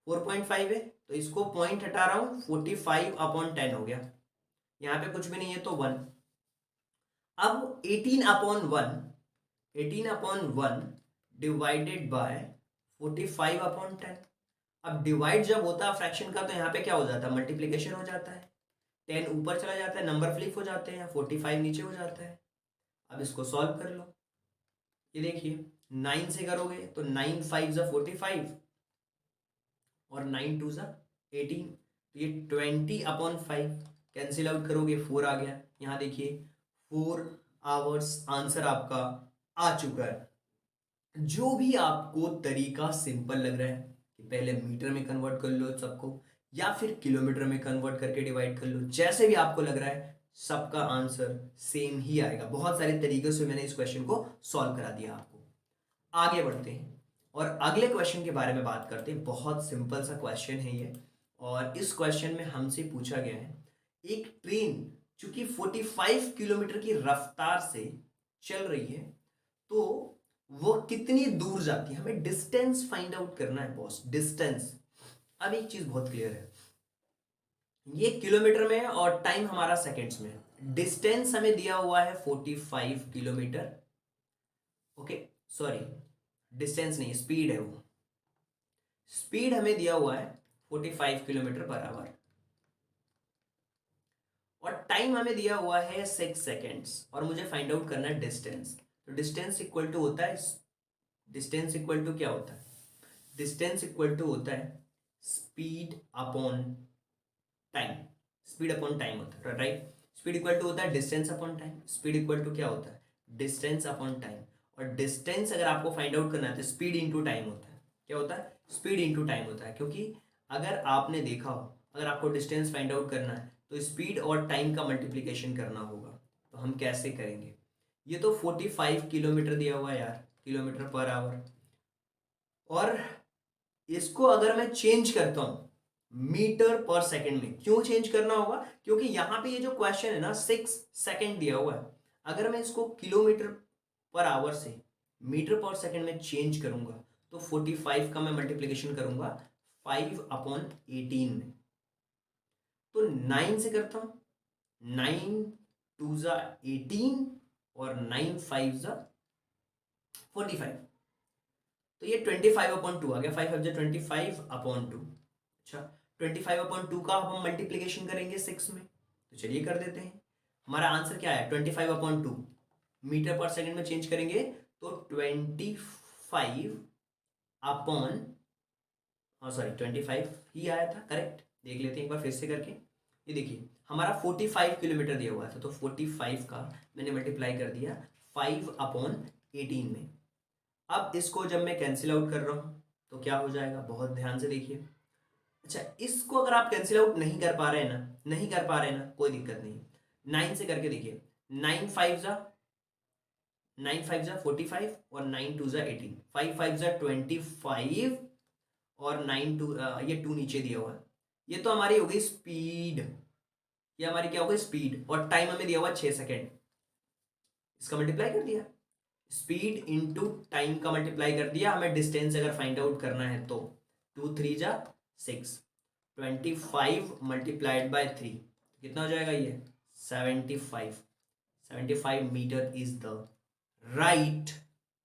A: 4.5 है, तो इसको पॉइंट हटा रहा हूं, 45 अपॉन 10 हो गया, यहां पे कुछ भी नहीं है तो 1। अब 18 upon 1, 18 upon 1 divided by 45 upon 10। अब डिवाइड जब होता है फ्रैक्शन का, तो यहाँ पे क्या हो जाता है? मल्टीप्लीकेशन हो जाता है, 10 ऊपर चला जाता है, नंबर फ्लिप हो जाते हैं, 45 नीचे हो जाता है। अब इसको सॉल्व कर लो, ये देखिए 9 से करोगे तो 9 5 ज़ा 45 और 9 2 ज़ा 18, तो ये 20 अपॉन 5, कैंसिल आउट करोगे 4 आ गया। यहाँ देखिए 4 आवर्स आंसर आपका आ चुका है। जो भी आपको तरीका सिंपल लग रहा है कि पहले मीटर में कन्वर्ट कर लो सबको, या फिर किलोमीटर में कन्वर्ट करके डिवाइड कर लो, जैसे भी आपको लग रहा है, सबका आंसर सेम ही आएगा। बहुत सारे तरीकों से मैंने इस क्वेश्चन को सॉल्व करा दिया आपको। आगे बढ़ते हैं और अगले क्वेश्चन के बारे में बात करते हैं। बहुत सिंपल सा क्वेश्चन है ये, और इस क्वेश्चन में हमसे पूछा गया है, एक ट्रेन चूंकि 45 किलोमीटर की रफ्तार से चल रही है, तो वो कितनी दूर जाती है? हमें डिस्टेंस फाइंड आउट करना है बॉस, डिस्टेंस। अब एक चीज बहुत क्लियर है, ये किलोमीटर में है और टाइम हमारा सेकंड्स में है। डिस्टेंस हमें दिया हुआ है 45 किलोमीटर, ओके, सॉरी डिस्टेंस नहीं, स्पीड है वो। स्पीड हमें दिया हुआ है 45 किलोमीटर पर आवर, और टाइम हमें दिया हुआ है 6 सेकेंड्स, और मुझे फाइंड आउट करना है डिस्टेंस। तो डिस्टेंस इक्वल टू होता है, डिस्टेंस इक्वल टू क्या होता है? डिस्टेंस इक्वल टू होता है speed upon time. Speed upon time होता है, राइट। स्पीड इक्वल टू होता है distance upon time. Speed equal to क्या होता है? Distance upon time. और डिस्टेंस अगर आपको फाइंड आउट करना है तो स्पीड इंटू टाइम होता है। क्या होता है? स्पीड इंटू टाइम होता है, क्योंकि अगर आपने देखा हो, अगर आपको डिस्टेंस फाइंड आउट करना है तो स्पीड और टाइम का मल्टीप्लीकेशन करना होगा। तो हम कैसे करेंगे? ये तो 45 किलोमीटर दिया हुआ है यार, किलोमीटर पर आवर, और इसको अगर मैं चेंज करता हूं मीटर पर सेकंड में, क्यों चेंज करना होगा? क्योंकि यहां पे ये जो क्वेश्चन है ना 6 सेकंड दिया हुआ है, अगर मैं इसको किलोमीटर पर आवर से मीटर पर सेकंड में चेंज करूंगा तो 45 का मैं मल्टीप्लीकेशन करूंगा 5 अपॉन 18 में, तो 9 से करता हूं, 9 2 ज़ा 18 और 9 5 ज़ा 45, तो ये 25 अपॉन 2 आ गया, 5 5 25 अपॉन 2। अच्छा, 25 अपॉन 2 का अब हम मल्टीप्लीकेशन करेंगे 6 में, तो चलिए कर देते हैं। हमारा आंसर क्या है? 25 अपॉन 2 मीटर पर सेकंड में चेंज करेंगे तो 25 अपॉन, हाँ सॉरी 25 ही आया था, करेक्ट। देख लेते हैं एक बार फिर से करके। ये देखिए हमारा 45 किलोमीटर दिया हुआ था, तो 45 का मैंने मल्टीप्लाई कर दिया 5/18 में। अब इसको जब मैं कैंसिल आउट कर रहा हूँ तो क्या हो जाएगा, बहुत ध्यान से देखिए। अच्छा, इसको अगर आप कैंसिल आउट नहीं कर पा रहे हैं ना, नहीं कर पा रहे हैं ना, कोई दिक्कत नहीं है। 9 से करके देखिए, 9 5 जा 45 और 9 2 जा 18, 5 5 जा 25 और 9 2 ये 2 नीचे दिया हुआ है। ये तो हमारी हो गई स्पीड, ये हमारी क्या हो गई स्पीड, और टाइम हमें दिया हुआ 6 सेकेंड। इसका मल्टीप्लाई कर दिया, स्पीड इंटू टाइम का मल्टीप्लाई कर दिया। हमें डिस्टेंस अगर फाइंड आउट करना है तो 2 3 जा 6, 25 मल्टीप्लाइड बाय 3 कितना हो जाएगा ये 75। 75 metre is the right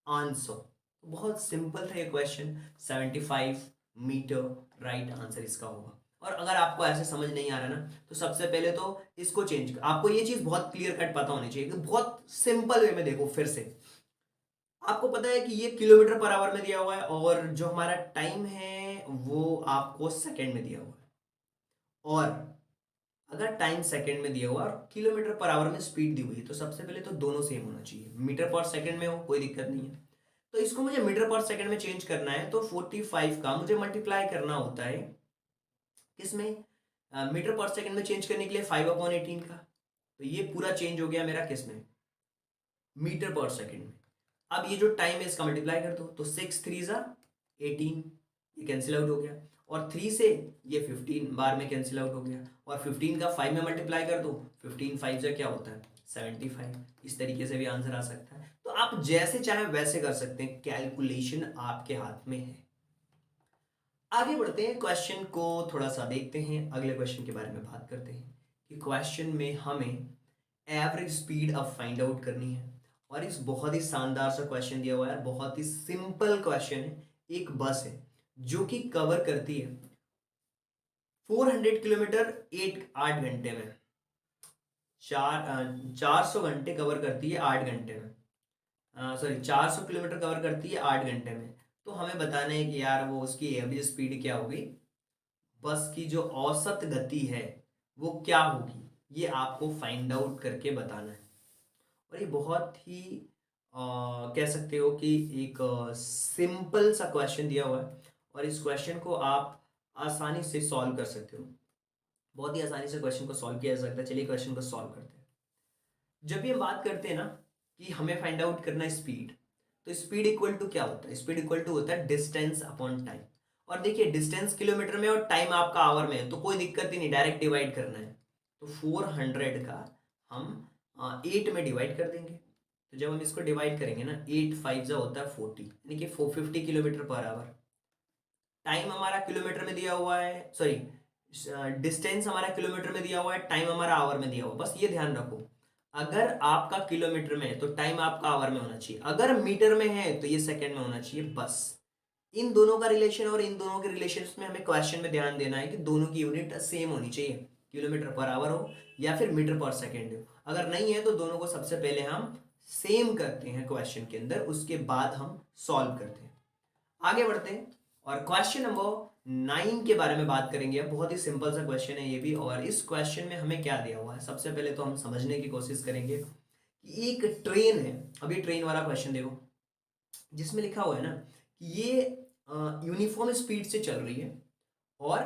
A: answer. बहुत सिंपल था ये क्वेश्चन, 75 मीटर राइट आंसर इसका होगा। और अगर आपको ऐसे समझ नहीं आ रहा ना, तो सबसे पहले तो इसको चेंज, आपको ये चीज बहुत क्लियर कट पता होनी चाहिए कि बहुत सिंपल वे में देखो फिर से। आपको पता है कि ये किलोमीटर पर आवर में दिया हुआ है, और जो हमारा टाइम है वो आपको सेकंड में दिया हुआ है। और अगर टाइम सेकंड में दिया हुआ और किलोमीटर पर आवर में स्पीड दी हुई है, तो सबसे पहले तो दोनों सेम होना चाहिए। मीटर पर सेकंड में हो कोई दिक्कत नहीं है, तो इसको मुझे मीटर पर सेकंड में चेंज करना है, तो 45 का मुझे मल्टीप्लाई करना होता है किसमें, मीटर पर सेकंड में चेंज करने के लिए 5/18 का। तो ये पूरा चेंज हो गया मेरा किसमें, मीटर पर सेकंड में। अब ये जो टाइम है इसका मल्टीप्लाई कर दो, तो 6 3 जा 18, ये कैंसिल आउट हो गया। और 3 से ये 15 बार में कैंसिल आउट हो गया, और 15 का 5 में मल्टीप्लाई कर दो, 15 5 से क्या होता है 75। इस तरीके से भी आंसर आ सकता है। तो आप जैसे चाहे वैसे कर सकते हैं, कैलकुलेशन आपके हाथ में है। आगे बढ़ते हैं, क्वेश्चन को थोड़ा सा देखते हैं, अगले क्वेश्चन के बारे में बात करते हैं कि क्वेश्चन में हमें एवरेज स्पीड अब फाइंड आउट करनी है। और इस बहुत ही शानदार सा क्वेश्चन दिया हुआ है, बहुत ही सिंपल क्वेश्चन है। एक बस है जो कि कवर करती है 400 किलोमीटर 8 घंटे में, 400 घंटे कवर करती है 8 घंटे में, सॉरी 400 किलोमीटर कवर करती है 8 घंटे में। तो हमें बताना है कि यार वो उसकी एवरेज स्पीड क्या होगी, बस की जो औसत गति है वो क्या होगी, ये आपको फाइंड आउट करके बताना है। और ये बहुत ही कह सकते हो कि एक सिंपल सा क्वेश्चन दिया हुआ है, और इस क्वेश्चन को आप आसानी से सॉल्व कर सकते हो। बहुत ही आसानी से क्वेश्चन को सॉल्व किया जा सकता है। चलिए क्वेश्चन को सॉल्व करते हैं। जब भी हम बात करते हैं ना कि हमें फाइंड आउट करना है स्पीड, तो स्पीड इक्वल टू क्या होता है, स्पीड इक्वल टू होता है डिस्टेंस अपॉन टाइम। और देखिए डिस्टेंस किलोमीटर में और टाइम आपका आवर में है, तो कोई दिक्कत ही नहीं, डायरेक्ट डिवाइड करना है। तो 400 का हम 8 में डिवाइड कर देंगे। तो जब हम इसको डिवाइड करेंगे ना, 8 5 जा होता है 40, यानी कि 450 किलोमीटर पर आवर। टाइम हमारा किलोमीटर में दिया हुआ है, सॉरी डिस्टेंस हमारा किलोमीटर में दिया हुआ है, टाइम हमारा आवर में दिया हुआ है। बस ये ध्यान रखो, अगर आपका किलोमीटर में है तो टाइम आपका आवर में होना चाहिए, अगर मीटर में है तो ये सेकंड में होना चाहिए। बस इन दोनों का रिलेशन, और इन दोनों के रिलेशन में हमें क्वेश्चन में ध्यान देना है कि दोनों की यूनिट सेम होनी चाहिए, किलोमीटर पर आवर हो या फिर मीटर पर सेकेंड हो। अगर नहीं है तो दोनों को सबसे पहले हम सेम करते हैं क्वेश्चन के अंदर, उसके बाद हम सॉल्व करते हैं। आगे बढ़ते हैं और क्वेश्चन नंबर 9 के बारे में बात करेंगे। अब बहुत ही सिंपल सा क्वेश्चन है ये भी, और इस क्वेश्चन में हमें क्या दिया हुआ है सबसे पहले तो हम समझने की कोशिश करेंगे कि एक ट्रेन है। अभी ट्रेन वाला क्वेश्चन देखो, जिसमें लिखा हुआ है ना कि ये यूनिफॉर्म स्पीड से चल रही है और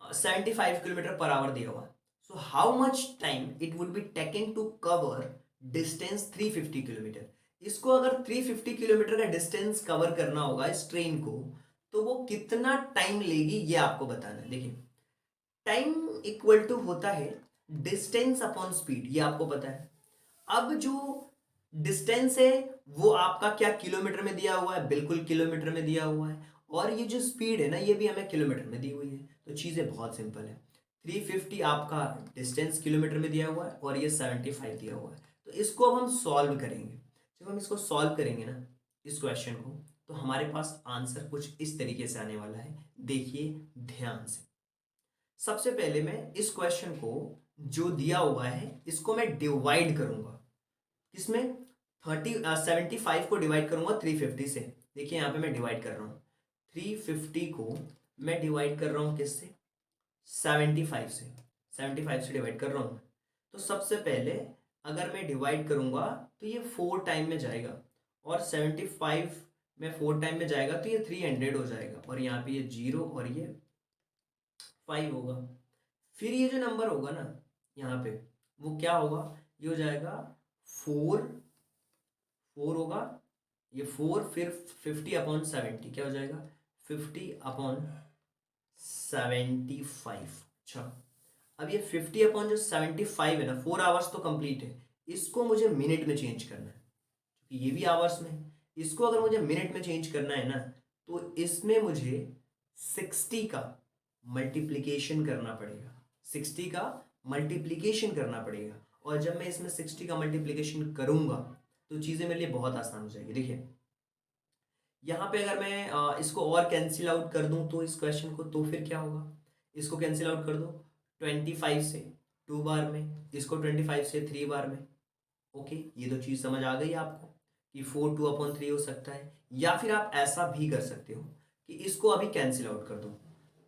A: 75 किलोमीटर पर आवर दिया हुआ है। So how much time it would be taken to cover distance 350 kilometre. इसको अगर 350 किलोमीटर का डिस्टेंस कवर करना होगा इस ट्रेन को, तो वो कितना टाइम लेगी ये आपको बताना है। देखिए टाइम इक्वल टू होता है डिस्टेंस अपॉन स्पीड, ये आपको पता है। अब जो डिस्टेंस है वो आपका क्या किलोमीटर में दिया हुआ है, बिल्कुल किलोमीटर में दिया हुआ है। और ये जो स्पीड है ना ये भी हमें किलोमीटर में दी हुई है। तो चीज़ें बहुत सिंपल है, 350 आपका डिस्टेंस किलोमीटर में दिया हुआ है और ये 75 दिया हुआ है। तो इसको अब हम सॉल्व करेंगे। जब हम इसको सॉल्व करेंगे ना इस क्वेश्चन को, तो हमारे पास आंसर कुछ इस तरीके से आने वाला है। देखिए ध्यान से, सबसे पहले मैं इस क्वेश्चन को जो दिया हुआ है इसको मैं डिवाइड करूंगा किसमें, 75 को डिवाइड करूंगा 350 से। देखिए यहाँ पे मैं डिवाइड कर रहा हूँ 350 को, मैं डिवाइड कर रहा हूँ किससे, 75 से डिवाइड कर रहा हूँ। तो सबसे पहले अगर मैं डिवाइड करूँगा तो ये 4 टाइम में जाएगा, और 75 में 4 टाइम में जाएगा तो ये 300 हो जाएगा, और यहाँ पे ये 0 और ये 5 होगा। फिर ये जो नंबर होगा ना यहाँ पे, वो क्या होगा, ये हो जाएगा 4, 4 होगा, ये 4, फिर 50/70 क्या हो जाएगा, 50/75। अच्छा, अब ये 50/75 है ना, 4 आवर्स तो कंप्लीट है, इसको मुझे मिनट में चेंज करना है, क्योंकि ये भी आवर्स में है। इसको अगर मुझे मिनट में चेंज करना है ना, तो इसमें मुझे 60 का मल्टीप्लिकेशन करना पड़ेगा, 60 का मल्टीप्लिकेशन करना पड़ेगा। और जब मैं इसमें 60 का मल्टीप्लिकेशन करूंगा तो चीज़ें मेरे लिए बहुत आसान हो जाएगी। देखिए यहाँ पे अगर मैं इसको और कैंसिल आउट कर दूं तो इस क्वेश्चन को, तो फिर क्या होगा, इसको कैंसिल आउट कर दो 25 से 2 बार में, इसको 25 से 3 बार में। ओके, ये तो चीज़ समझ आ गई आपको कि 4 2/3 हो सकता है। या फिर आप ऐसा भी कर सकते हो कि इसको अभी कैंसिल आउट कर दो,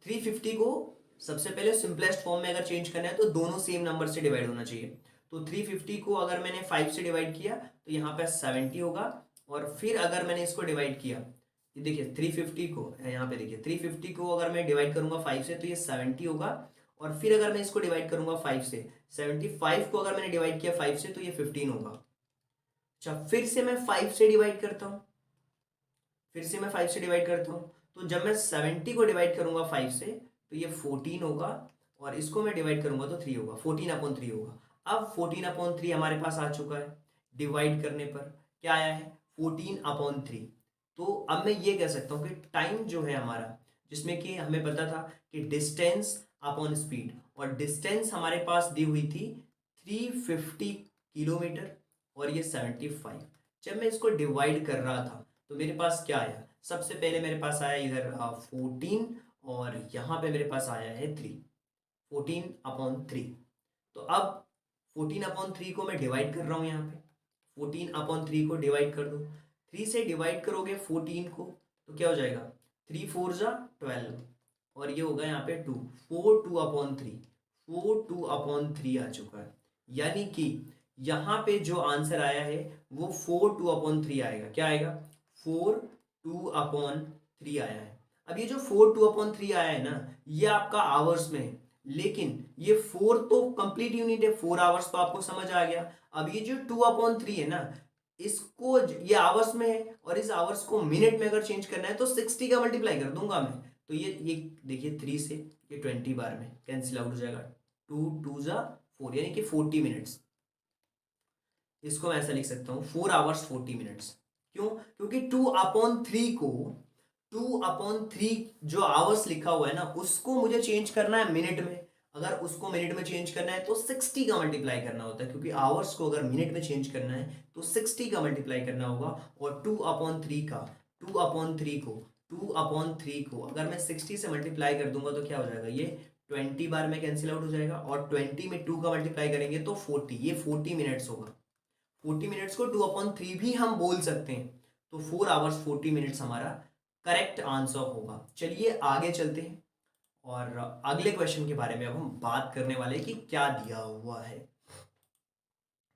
A: 350 को सबसे पहले सिंपलेस्ट फॉर्म में अगर चेंज करना है तो दोनों सेम नंबर से डिवाइड होना चाहिए। तो 350 को अगर मैंने 5 से डिवाइड किया तो यहाँ पे 70 होगा, और फिर अगर मैंने इसको डिवाइड किया, ये देखिए 350 को, यहाँ पे देखिए 350 को अगर मैं डिवाइड करूंगा 5 से तो ये 70 होगा, और फिर अगर मैं इसको डिवाइड करूंगा 5 से, 75 को अगर मैंने डिवाइड किया 5 से तो ये 15 होगा। अच्छा, फिर से मैं 5 से डिवाइड करता हूँ, फिर से मैं 5 से डिवाइड करता हूँ, तो जब मैं 70 को डिवाइड करूंगा 5 से तो ये 14 होगा, और इसको मैं डिवाइड करूंगा तो 3 होगा, 14/3 होगा। अब 14/3 हमारे पास आ चुका है, डिवाइड करने पर क्या आया है, 14/3। तो अब मैं ये कह सकता हूँ कि टाइम जो है हमारा, जिसमें कि हमें पता था कि डिस्टेंस अपॉन स्पीड, और डिस्टेंस हमारे पास दी हुई थी 350 किलोमीटर, और ये 75। जब मैं इसको डिवाइड कर रहा था तो मेरे पास क्या आया, सबसे पहले मेरे पास आया इधर 14, और यहाँ पे मेरे पास आया है 3, 14/3। तो अब 14/3 को मैं डिवाइड कर रहा हूँ, यहाँ पे 14/3 को डिवाइड कर दो, 3 से डिवाइड करोगे 14 को तो क्या हो जाएगा, 3 4 जा 12, और ये होगा यहाँ पे 2, 4 2/3, 4 2/3 आ चुका है। यानी कि यहाँ पे जो आंसर आया है वो 4 2/3 आएगा। क्या आएगा, 4 2/3 आया है। अब ये जो 4 2/3 आया है ना, ये आपका आवर्स में है, लेकिन ये 4 तो कंप्लीट यूनिट है, 4 आवर्स तो आपको समझ आ गया। अब ये जो 2/3 है ना, इसको ये आवर्स में है, और इस आवर्स को मिनट में अगर चेंज करना है तो 60 का मल्टीप्लाई कर दूंगा मैं, तो ये देखिए 3 से ये 20 बार में कैंसिल आउट हो जाएगा, 2 2 जा 4, यानी कि 40 मिनट्स। इसको मैं ऐसा लिख सकता हूँ 4 आवर्स 40 मिनट्स। क्यों, क्योंकि 2/3 को, 2/3 जो आवर्स लिखा हुआ है ना, उसको मुझे चेंज करना है मिनट में। अगर उसको मिनट में चेंज करना है तो 60 का मल्टीप्लाई करना होता है, क्योंकि आवर्स को अगर मिनट में चेंज करना है तो 60 का मल्टीप्लाई करना होगा। और 2/3 का, 2/3 को, 2/3 को अगर मैं 60 से मल्टीप्लाई कर दूंगा तो क्या हो जाएगा, ये 20 बार में कैंसिल आउट हो जाएगा, और 20 में 2 का मल्टीप्लाई करेंगे तो 40, ये 40 मिनट्स होगा। 40 मिनट्स को 2/3 भी हम बोल सकते हैं, तो 4 आवर्स 40 मिनट्स हमारा करेक्ट आंसर होगा। चलिए आगे चलते हैं, और अगले क्वेश्चन के बारे में अब हम बात करने वाले हैं कि क्या दिया हुआ है।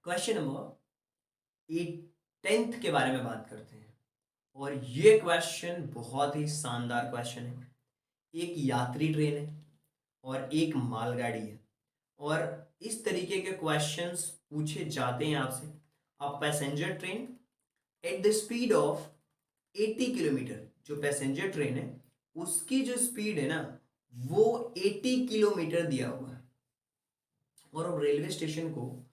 A: क्वेश्चन नंबर 10th के बारे में बात करते हैं, और ये क्वेश्चन बहुत ही शानदार क्वेश्चन है। एक यात्री ट्रेन है और एक मालगाड़ी है, और इस तरीके के क्वेश्चंस पूछे जाते हैं आपसे। A passenger train at the speed of 80 kilometre, जो पैसेंजर ट्रेन है उसकी जो स्पीड है ना, वो 80 किलोमीटर दिया हुआ है, और वो रेलवे स्टेशन को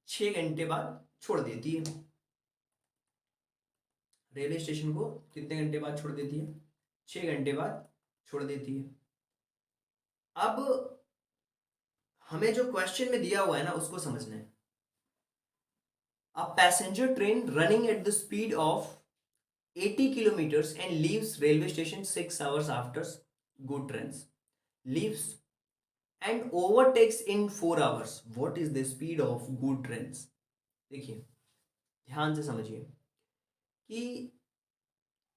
A: 6 घंटे बाद छोड़ देती है। रेलवे स्टेशन को कितने घंटे बाद छोड़ देती है, 6 घंटे बाद छोड़ देती है। अब हमें जो क्वेश्चन में दिया हुआ है ना, उसको समझना है। A passenger train running at the speed of 80 kilometers and leaves railway station 6 hours after good trains, leaves and overtakes in 4 hours. What is the speed of good trains? देखिए ध्यान से समझिए कि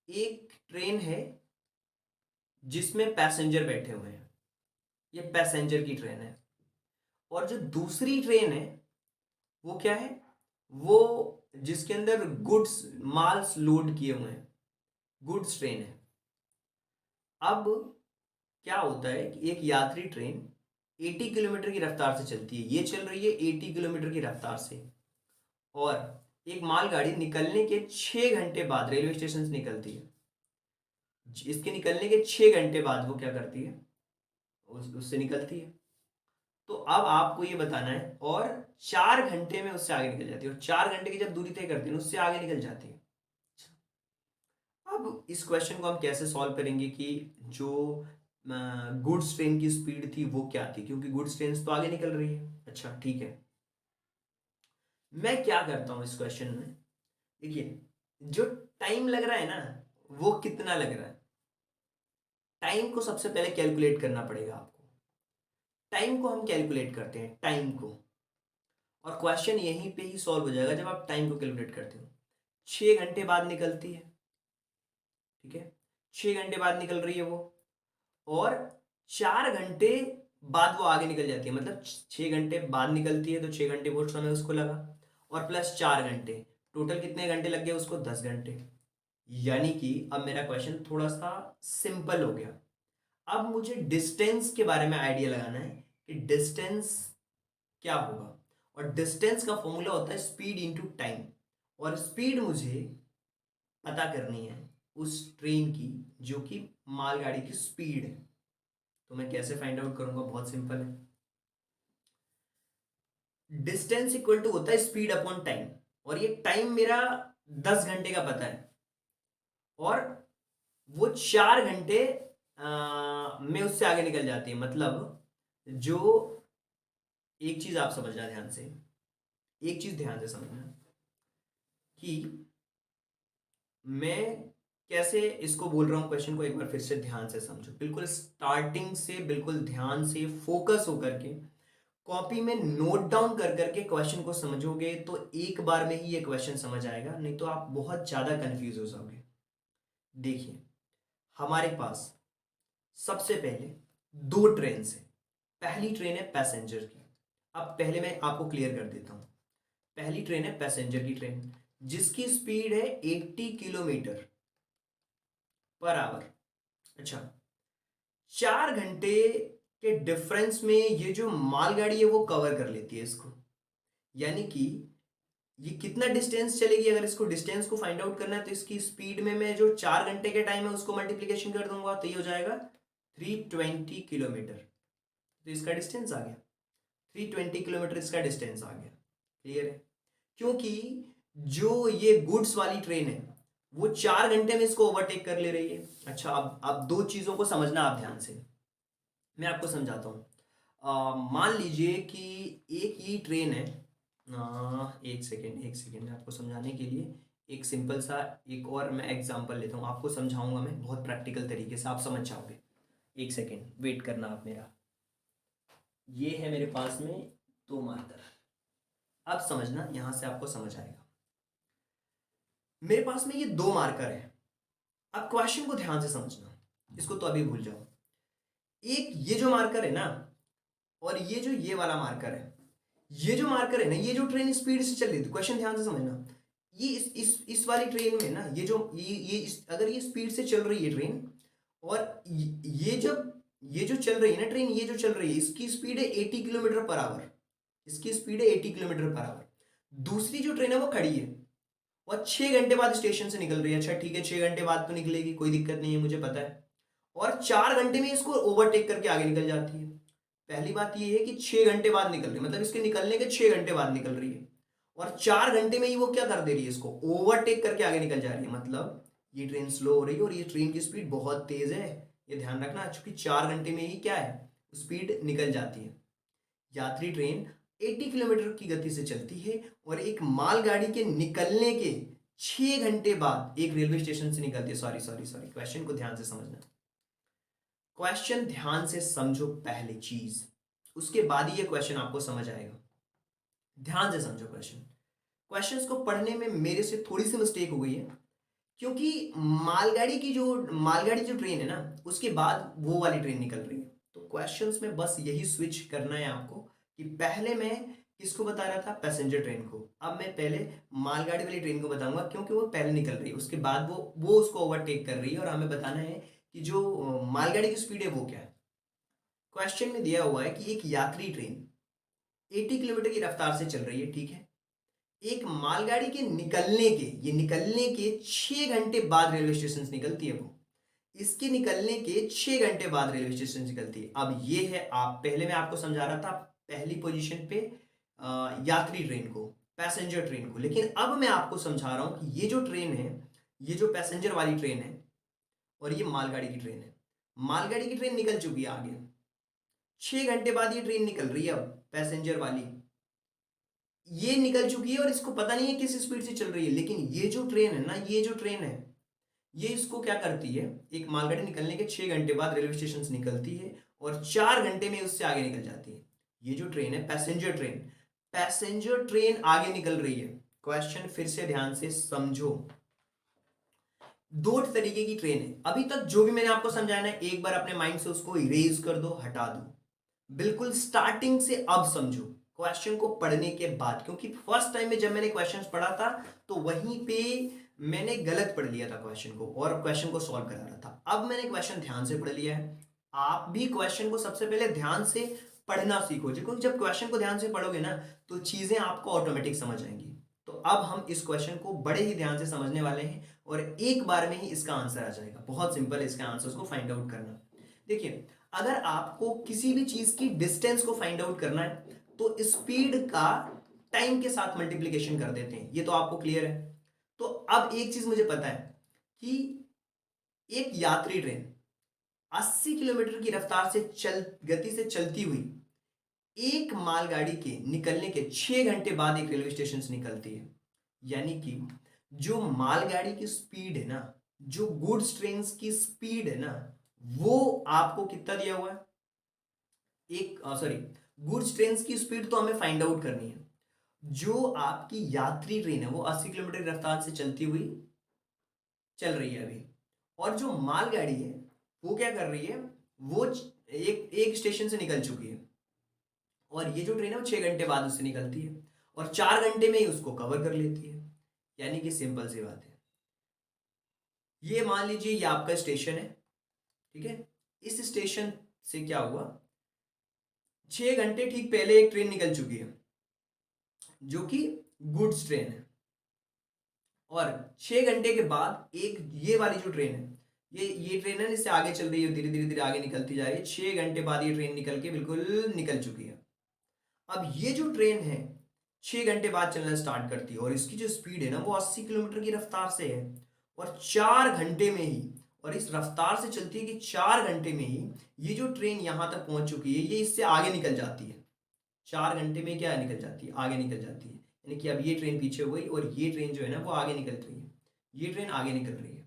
A: एक ट्रेन है जिसमें पैसेंजर बैठे हुए हैं, ये पैसेंजर की ट्रेन है। और जो दूसरी ट्रेन है वो क्या है, वो जिसके अंदर गुड्स माल्स लोड किए हुए हैं, गुड्स ट्रेन है। अब क्या होता है कि एक यात्री ट्रेन 80 किलोमीटर की रफ्तार से चलती है, ये चल रही है 80 किलोमीटर की रफ्तार से। और एक मालगाड़ी निकलने के 6 घंटे बाद रेलवे स्टेशन से निकलती है। इसके निकलने के 6 घंटे बाद वो क्या करती है, उससे निकलती है। तो अब आपको ये बताना है, और 4 घंटे में उससे आगे निकल जाती है, और 4 घंटे की जब दूरी तय करती है उससे आगे निकल जाती है। अब इस क्वेश्चन को हम कैसे सॉल्व करेंगे कि जो गुड्स ट्रेन की स्पीड थी वो क्या थी, क्योंकि गुड्स ट्रेन तो आगे निकल रही है। अच्छा ठीक है, मैं क्या करता हूं इस क्वेश्चन में, देखिए जो टाइम लग रहा है ना, वो कितना लग रहा है, टाइम को सबसे पहले कैलकुलेट करना पड़ेगा आपको। टाइम को हम कैलकुलेट करते हैं, टाइम को, और क्वेश्चन यहीं पे ही सॉल्व हो जाएगा जब आप टाइम को कैलकुलेट करते हो। 6 घंटे बाद निकलती है, ठीक है, 6 घंटे बाद निकल रही है वो, और 4 घंटे बाद वो आगे निकल जाती है। मतलब 6 घंटे बाद निकलती है तो 6 घंटे वो समय उसको लगा, और प्लस 4 घंटे, टोटल कितने घंटे लग गए उसको, 10 घंटे। यानी कि अब मेरा क्वेश्चन थोड़ा सा सिंपल हो गया। अब मुझे डिस्टेंस के बारे में आइडिया लगाना है कि डिस्टेंस क्या होगा, और डिस्टेंस का फॉर्मूला होता है स्पीड इंटू टाइम, और स्पीड मुझे पता करनी है उस ट्रेन की जो कि मालगाड़ी की स्पीड है। तो मैं कैसे फाइंड आउट करूंगा, बहुत सिंपल है। डिस्टेंस इक्वल टू होता है स्पीड अपॉन टाइम, और ये टाइम मेरा 10 घंटे का पता है, और वो 4 घंटे में उससे आगे निकल जाती है। मतलब जो, एक चीज आप समझना ध्यान से, एक चीज ध्यान से समझना कि मैं कैसे इसको बोल रहा हूं, क्वेश्चन को एक बार फिर से ध्यान से समझो, बिल्कुल स्टार्टिंग से बिल्कुल ध्यान से फोकस होकर के कॉपी में नोट डाउन कर करके क्वेश्चन को समझोगे तो एक बार में ही ये क्वेश्चन समझ आएगा, नहीं तो आप बहुत ज्यादा कंफ्यूज हो जाओगे। देखिए, हमारे पास सबसे पहले दो ट्रेन है। पहली ट्रेन है पैसेंजर की। अब पहले मैं आपको क्लियर कर देता हूं। पहली ट्रेन है पैसेंजर की ट्रेन, जिसकी स्पीड है 80 किलोमीटर पर आवर। अच्छा, 4 घंटे के डिफरेंस में ये जो मालगाड़ी है वो कवर कर लेती है इसको। यानी कि ये कितना डिस्टेंस चलेगी, अगर इसको डिस्टेंस को फाइंड आउट करना है तो इसकी स्पीड में मैं जो 4 घंटे के टाइम है उसको मल्टीप्लीकेशन कर दूंगा, तो ये हो जाएगा 320 किलोमीटर। तो इसका डिस्टेंस आ गया, 320 किलोमीटर इसका डिस्टेंस आ गया। क्लियर है, क्योंकि जो ये गुड्स वाली ट्रेन है वो 4 घंटे में इसको ओवरटेक कर ले रही है। अच्छा, अब दो चीजों को समझना आप ध्यान से, मैं आपको समझाता हूँ। मान लीजिए कि एक ही ट्रेन है, एक सेकेंड एक सेकेंड, मैं आपको समझाने के लिए एक सिंपल सा एक और मैं एग्जांपल लेता हूँ, आपको समझाऊंगा मैं बहुत प्रैक्टिकल तरीके से, आप समझ जाओगे। एक सेकेंड वेट करना आप मेरा। ये है मेरे पास में दो मार्कर, अब समझना, यहां से आपको समझ आएगा। मेरे पास में ये दो मार्कर है। अब क्वेश्चन को ध्यान से समझना, इसको तो अभी भूल जाओ। एक ये जो मार्कर है ना, और ये जो ये वाला मार्कर है, ये जो मार्कर है ना, ये जो ट्रेन स्पीड से चल रही थी, क्वेश्चन ध्यान से समझना, ये इस वाली ट्रेन में ना, ये जो अगर ये स्पीड से चल रही है ट्रेन, और ये जो चल रही है ना ट्रेन, ये जो चल रही है इसकी स्पीड है 80 किलोमीटर पर आवर। इसकी स्पीड है 80 किलोमीटर पर आवर। दूसरी जो ट्रेन है वो खड़ी है, और 6 घंटे बाद स्टेशन से निकल रही है। अच्छा ठीक है, 6 घंटे बाद तो निकलेगी, कोई दिक्कत नहीं है, मुझे पता है। और 4 घंटे में इसको ओवरटेक करके आगे निकल जाती है। पहली बात ये है कि 6 घंटे बाद निकल रही है, मतलब इसके निकलने के 6 घंटे बाद निकल रही है, और 4 घंटे में ही वो क्या कर दे रही है, इसको ओवरटेक करके आगे निकल जा रही है। मतलब ये ट्रेन स्लो हो रही है और ये ट्रेन की स्पीड बहुत तेज है, ये ध्यान रखना, चूंकि 4 घंटे में ही क्या है, स्पीड निकल जाती है। यात्री ट्रेन 80 किलोमीटर की गति से चलती है, और एक मालगाड़ी के निकलने के 6 घंटे बाद एक रेलवे स्टेशन से निकलती है। सॉरी सॉरी सॉरी, क्वेश्चन को ध्यान से समझना, क्वेश्चन ध्यान से समझो पहले चीज, उसके बाद ही ये क्वेश्चन आपको समझ आएगा। ध्यान से समझो क्वेश्चन। क्वेश्चंस को पढ़ने में मेरे से थोड़ी सी मिस्टेक हो गई है, क्योंकि मालगाड़ी जो ट्रेन है ना, उसके बाद वो वाली ट्रेन निकल रही है। तो तो क्वेश्चंस में बस यही स्विच करना है आपको कि पहले मैं किसको बता रहा था, पैसेंजर ट्रेन को, अब मैं पहले मालगाड़ी वाली ट्रेन को बताऊंगा क्योंकि वो पहले निकल रही है, उसके बाद वो उसको ओवरटेक कर रही है और हमें बताना है कि जो मालगाड़ी की स्पीड है वो क्या है। क्वेश्चन में दिया हुआ है कि एक यात्री ट्रेन 80 किलोमीटर की रफ्तार से चल रही है, ठीक है। एक मालगाड़ी के निकलने के 6 घंटे बाद रेलवे स्टेशन से निकलती है वो, इसके निकलने के 6 घंटे बाद रेलवे स्टेशन से निकलती है। अब ये है, आप पहले मैं आपको समझा रहा था पहली पोजीशन पे यात्री ट्रेन को, पैसेंजर ट्रेन को, लेकिन अब मैं आपको समझा रहा हूं कि ये जो ट्रेन है, ये जो पैसेंजर वाली ट्रेन है और ये मालगाड़ी की ट्रेन है। मालगाड़ी की ट्रेन निकल चुकी है आगे, 6 घंटे बाद ये ट्रेन निकल रही है अब पैसेंजर वाली, ये निकल चुकी है और इसको पता नहीं है किस स्पीड से चल रही है, लेकिन ये जो ट्रेन है ना, ये जो ट्रेन है ये इसको क्या करती है, एक मालगाड़ी निकलने के 6 घंटे बाद रेलवे स्टेशन से निकलती है और 4 घंटे में उससे आगे निकल जाती है। ये जो ट्रेन है पैसेंजर ट्रेन, पैसेंजर ट्रेन आगे निकल रही है। क्वेश्चन फिर से ध्यान से समझो, दो तरीके की ट्रेन है। अभी तक जो भी मैंने आपको समझाया ना, एक बार अपने माइंड से उसको इरेज कर दो, हटा दो, बिल्कुल स्टार्टिंग से अब समझो क्वेश्चन को पढ़ने के बाद, क्योंकि फर्स्ट टाइम में जब मैंने क्वेश्चन पढ़ा था तो वहीं पे मैंने गलत पढ़ लिया था क्वेश्चन को और क्वेश्चन को सॉल्व करा रहा था। अब मैंने क्वेश्चन ध्यान से पढ़ लिया है, आप भी क्वेश्चन को सबसे पहले ध्यान से पढ़ना सीखो, क्योंकि जब क्वेश्चन को ध्यान से पढ़ोगे ना तो चीजें आपको ऑटोमेटिक समझ आएंगी। तो अब हम इस क्वेश्चन को बड़े ही ध्यान से समझने वाले हैं और एक बार में ही इसका आंसर आ जाएगा। बहुत सिंपल है इसका आंसर को फाइंड आउट करना। देखिए, अगर आपको किसी भी चीज की डिस्टेंस को फाइंड आउट करना है तो स्पीड का टाइम के साथ मल्टीप्लीकेशन कर देते हैं, ये तो आपको क्लियर है। तो अब एक चीज मुझे पता है कि एक यात्री ट्रेन 80 किलोमीटर की रफ्तार से गति से चलती हुई एक मालगाड़ी के निकलने के 6 घंटे बाद एक रेलवे स्टेशन से निकलती है। यानी कि जो मालगाड़ी की स्पीड है ना, जो गुड्स ट्रेन की स्पीड है ना, वो आपको कितना दिया हुआ है, एक सॉरी, गुड्स ट्रेन की स्पीड तो हमें फाइंड आउट करनी है। जो आपकी यात्री ट्रेन है वो 80 किलोमीटर की रफ्तार से चलती हुई चल रही है अभी, और जो मालगाड़ी है वो क्या कर रही है, वो एक एक स्टेशन से निकल चुकी है और ये जो ट्रेन है वो 6 घंटे बाद उससे निकलती है और 4 घंटे में ही उसको कवर कर लेती है। यानी कि सिंपल सी बात है, ये मान लीजिए ये आपका स्टेशन है, ठीक है। इस स्टेशन से क्या हुआ, 6 घंटे ठीक पहले एक ट्रेन निकल चुकी है जो कि गुड्स ट्रेन है, और 6 घंटे के बाद एक ये वाली जो ट्रेन है, ये ट्रेन है, इससे आगे चल रही है, धीरे धीरे धीरे आगे निकलती जा रही है। 6 घंटे बाद ये ट्रेन निकल के बिल्कुल निकल चुकी है। अब ये जो ट्रेन है 6 घंटे बाद चलना स्टार्ट करती है और इसकी जो स्पीड है ना वो 80 किलोमीटर की रफ्तार से है और 4 घंटे में ही, और इस रफ्तार से चलती है कि 4 घंटे में ही ये जो ट्रेन यहां तक पहुंच चुकी है, ये इससे आगे निकल जाती है। 4 घंटे में क्या निकल जाती है, आगे निकल जाती है। यानी कि अब ये ट्रेन पीछे हो गई और ये ट्रेन जो है ना वो आगे निकल रही है, ये ट्रेन आगे निकल रही है